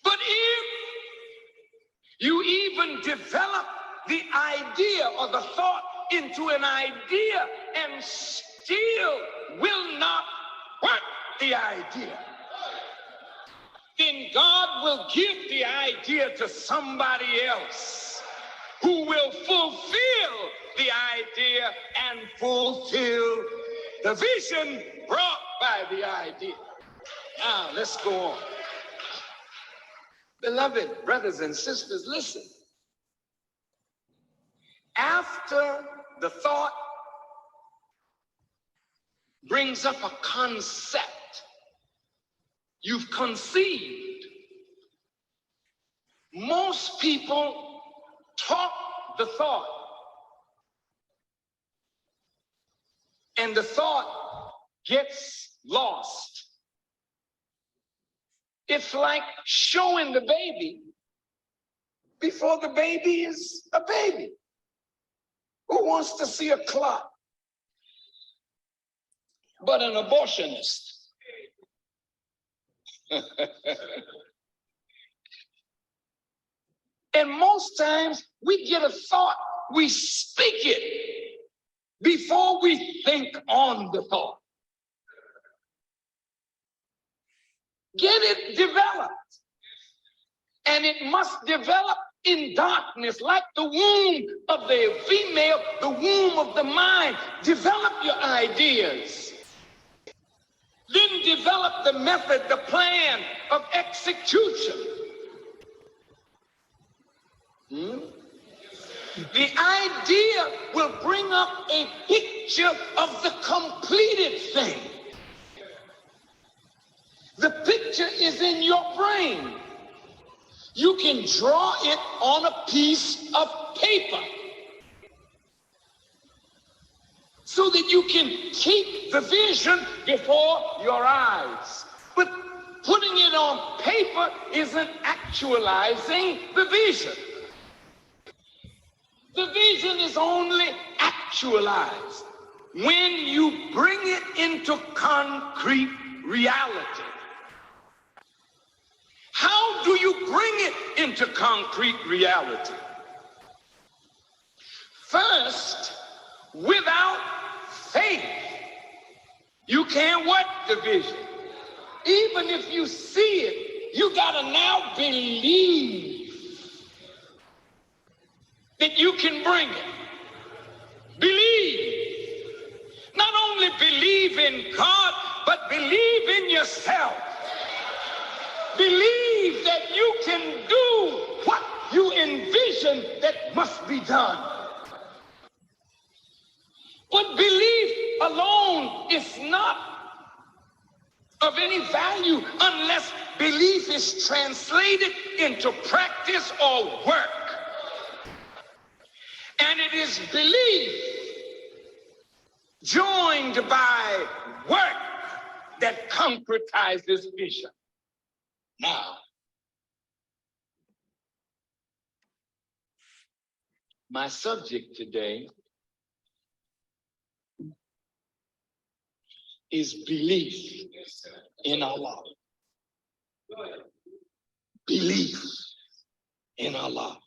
But if you even develop the idea or the thought into an idea and still will not work the idea, then God will give the idea to somebody else who will fulfill the idea and fulfill the vision brought by the idea. Now, let's go on. Beloved brothers and sisters, listen. After the thought brings up a concept, you've conceived. Most people talk the thought, and the thought gets lost. It's like showing the baby before the baby is a baby. Who wants to see a clot but an abortionist? And most times we get a thought, we speak it before we think on the thought. Get it developed. And it must develop in darkness, like the womb of the female, the womb of the mind. Develop your ideas. Then develop the method, the plan of execution. The idea will bring up a picture of the completed thing. The picture is in your brain. You can draw it on a piece of paper so that you can keep the vision before your eyes. But putting it on paper isn't actualizing the vision. The vision is only actualized when you bring it into concrete reality. How do you bring it into concrete reality? First, without faith, you can't work the vision. Even if you see it, you gotta now believe that you can bring it. Believe. Not only believe in God, but believe in yourself. Believe that you can do what you envision that must be done. But belief alone is not of any value unless belief is translated into practice or work. And it is belief joined by work that concretizes vision. Now, my subject today is belief in Allah. Belief in Allah.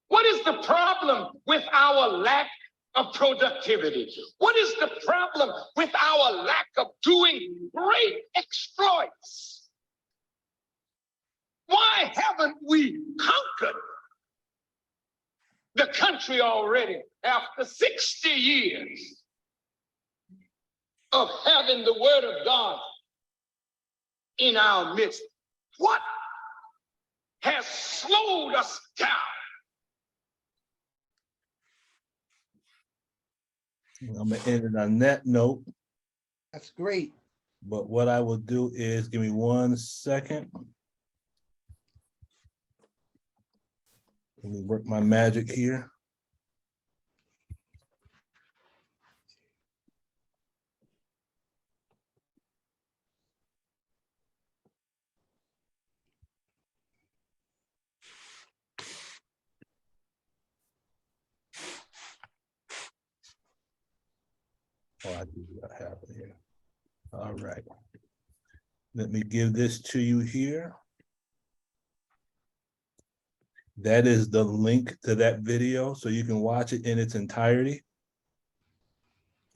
What is the problem with our lack of productivity? What is the problem with our lack of doing great exploits? Why haven't we conquered the country already after 60 years of having the word of God in our midst? What has slowed us down? I'm gonna end it on that note. That's great. But what I will do is, give me 1 second. Let me work my magic here. Oh, I do have it here. All right. Let me give this to you here. That is the link to that video, so you can watch it in its entirety.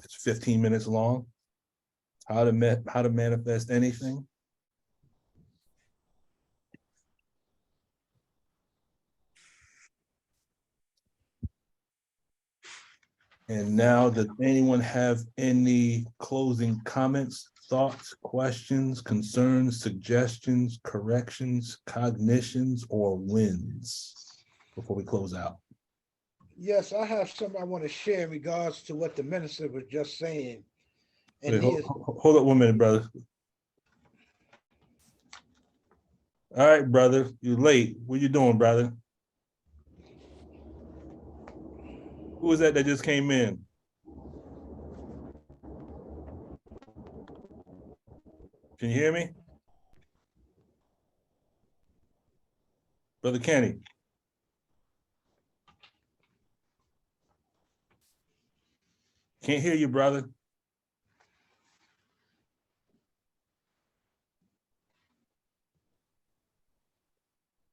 It's 15 minutes long. How to manifest anything. And now, does anyone have any closing comments, thoughts, questions, concerns, suggestions, corrections, cognitions, or wins before we close out? Yes, I have something I want to share in regards to what the minister was just saying. And Wait, hold up 1 minute, brother. All right, brother, you're late. What you doing, brother? Who was that just came in? Can you hear me? Brother Kenny. Can't hear you, brother.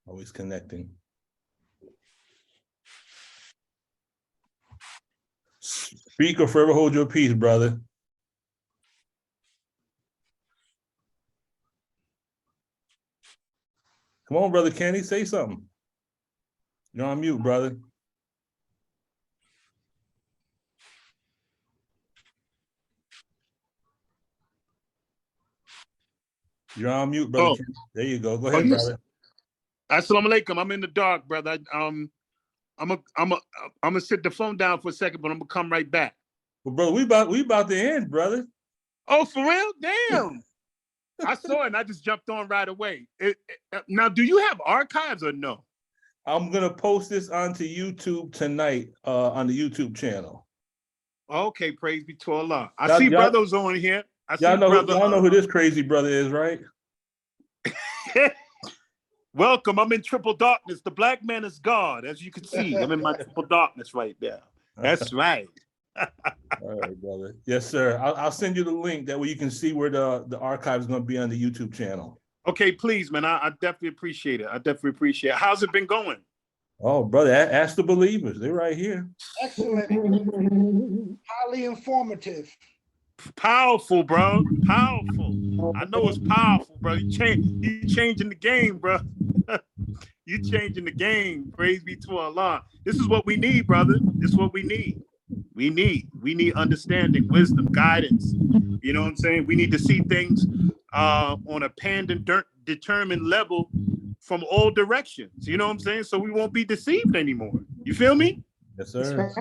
Always connecting. Speak or forever hold your peace, brother. Come on, brother Kenny, say something. You're on mute, brother. You're on mute, brother. Oh. Kenny. There you go. Go ahead, brother. Assalamu alaikum. I'm in the dark, brother. I'm gonna sit the phone down for a second, but I'm gonna come right back. Well, brother, we about to end, brother. Oh, for real? Damn. I saw it and I just jumped on right away. Now, do you have archives or no? I'm gonna post this onto YouTube tonight, on the YouTube channel. Okay, praise be to Allah. I see brothers on here. Y'all know who this crazy brother is, right? Welcome. I'm in triple darkness. The black man is God, as you can see. I'm in my triple darkness right there. That's right. All right, brother. Yes, sir. I'll send you the link. That way you can see where the archive is going to be on the YouTube channel. Okay, please, man. I definitely appreciate it. I definitely appreciate it. How's it been going? Oh, brother, ask the believers. They're right here. Excellent. Highly informative. Powerful, bro. Powerful. I know it's powerful, bro. You changing the game, bro. You changing the game. Praise be to Allah. This is what we need, brother. This is what we need. We need understanding, wisdom, guidance. You know what I'm saying? We need to see things on a determined level from all directions. You know what I'm saying? So we won't be deceived anymore. You feel me? Yes, sir.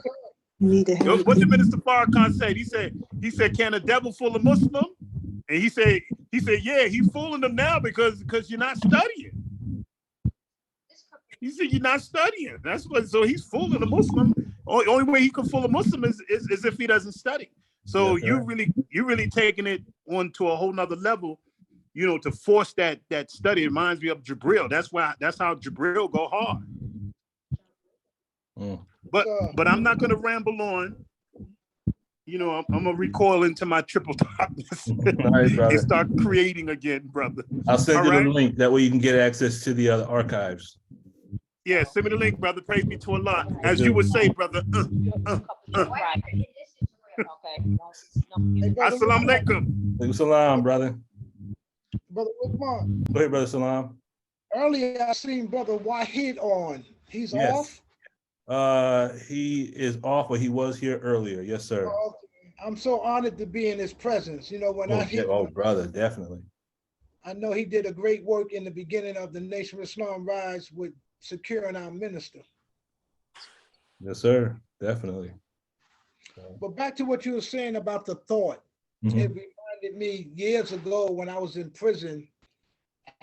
What did Minister Farrakhan say? He said, can a devil fool a Muslim? And he said, yeah, he's fooling them now because you're not studying. He said, you're not studying. That's what. So he's fooling a Muslim. Only way he can fool a Muslim is if he doesn't study. So you're really taking it on to a whole nother level, you know, to force that study. It reminds me of Jibril. That's how Jibril go hard. But I'm not gonna ramble on. You know, I'm gonna recoil into my triple darkness and start creating again, brother. I'll send you the link. That way you can get access to the other archives. Yeah, send me the link, brother. Praise be to Allah. As you would say, brother. Assalamu alaikum. Salam, brother. Brother Uthman. Go ahead, brother Salam. Earlier, I seen Brother Wahid on. He's off? He is off, but he was here earlier. Yes, sir. Oh, okay. I'm so honored to be in his presence. You know, when I hear brother, definitely. I know he did a great work in the beginning of the Nation of Islam rise with securing our minister. Yes, sir. Definitely. But back to what you were saying about the thought. It reminds reminded me years ago when I was in prison,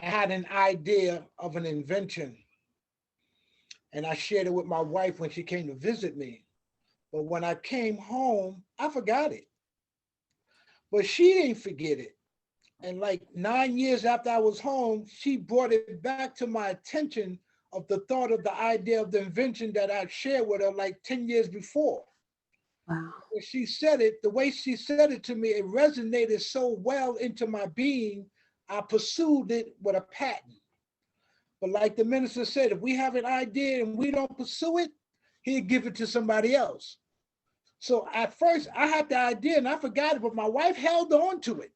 I had an idea of an invention. And I shared it with my wife when she came to visit me. But when I came home, I forgot it. But she didn't forget it. And like 9 years after I was home, she brought it back to my attention of the thought of the idea of the invention that I'd shared with her like 10 years before. Wow. When she said it, the way she said it to me, it resonated so well into my being, I pursued it with a patent. But like the minister said, if we have an idea and we don't pursue it, he'll give it to somebody else. So at first I had the idea and I forgot it, but my wife held on to it.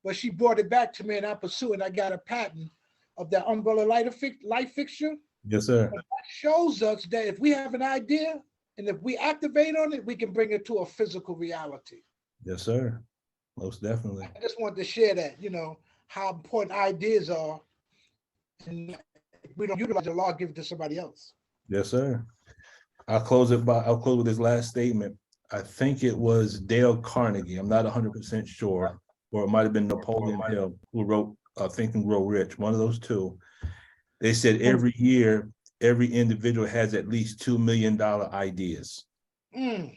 But she brought it back to me and I pursued it. And I got a patent of that umbrella light fixture. Yes, sir. But that shows us that if we have an idea and if we activate on it, we can bring it to a physical reality. Yes, sir. Most definitely. I just wanted to share that, you know, how important ideas are. And if we don't utilize the law, give it to somebody else. Yes, sir. I'll close with this last statement. I think it was Dale Carnegie. I'm not 100% sure, or it might have been Napoleon Hill who wrote Think and Grow Rich, one of those two. They said every year, every individual has at least $2 million ideas. The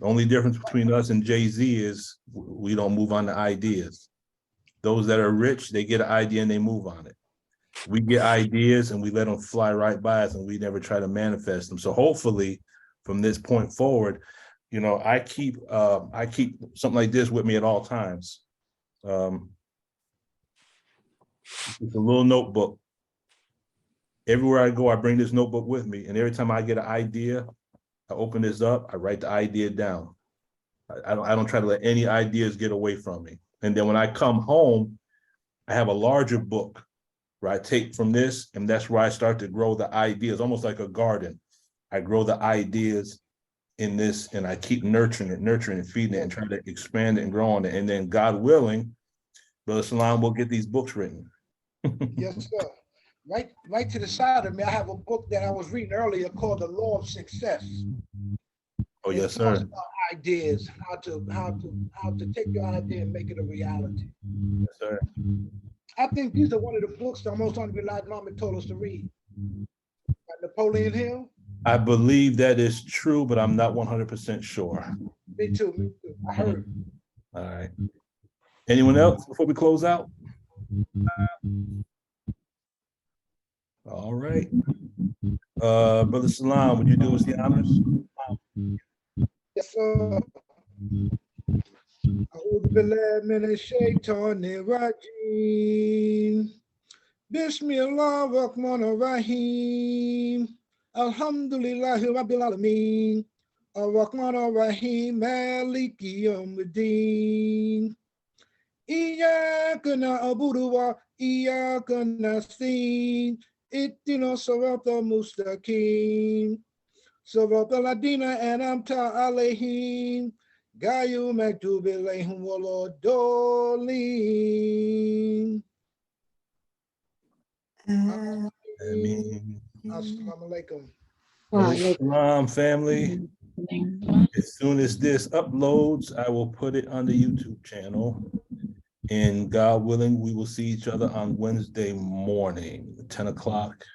only difference between us and Jay-Z is we don't move on to ideas. Those that are rich, they get an idea and they move on it. We get ideas and we let them fly right by us and we never try to manifest them. So hopefully from this point forward, you know, I keep something like this with me at all times. It's a little notebook. Everywhere I go, I bring this notebook with me. And every time I get an idea, I open this up, I write the idea down. I don't try to let any ideas get away from me. And then when I come home, I have a larger book where I take from this, and that's where I start to grow the ideas, almost like a garden. I grow the ideas in this, and I keep nurturing and feeding it, and trying to expand it and grow on it. And then God willing, Brother Salam will get these books written. Yes, sir. Right to the side of me, I have a book that I was reading earlier called The Law of Success. Oh, It yes, talks sir. about ideas, how to take your idea and make it a reality. Yes, sir. I think these are one of the books that most honorable Elijah Muhammad told us to read. By Napoleon Hill. I believe that is true, but I'm not 100% sure. Me too. I heard. All right. Anyone else before we close out? All right. Brother Salam, would you do us the honors? Yes, sir. أعوذ بالله من الشيطان الرجيم بسم الله الرحمن الرحيم الحمد لله رب العالمين الرحمن الرحيم مالك يوم الدين إياك نعبد وإياك نستعين اهدنا الصراط المستقيم صراط الذين أنعمت عليهم غير المغضوب عليهم ولا الضالين. Ameen. Assalamu alaikum. Salam, family. As soon as this uploads, I will put it on the YouTube channel. And God willing, we will see each other on Wednesday morning, 10 o'clock,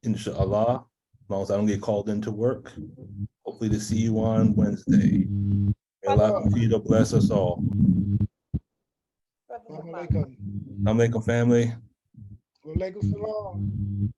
inshallah. As long as I don't get called into work. Hopefully to see you on Wednesday. May Allah continue to bless us all. Assalamu alaikum. Assalamu alaikum, family. Wa alaikum salam.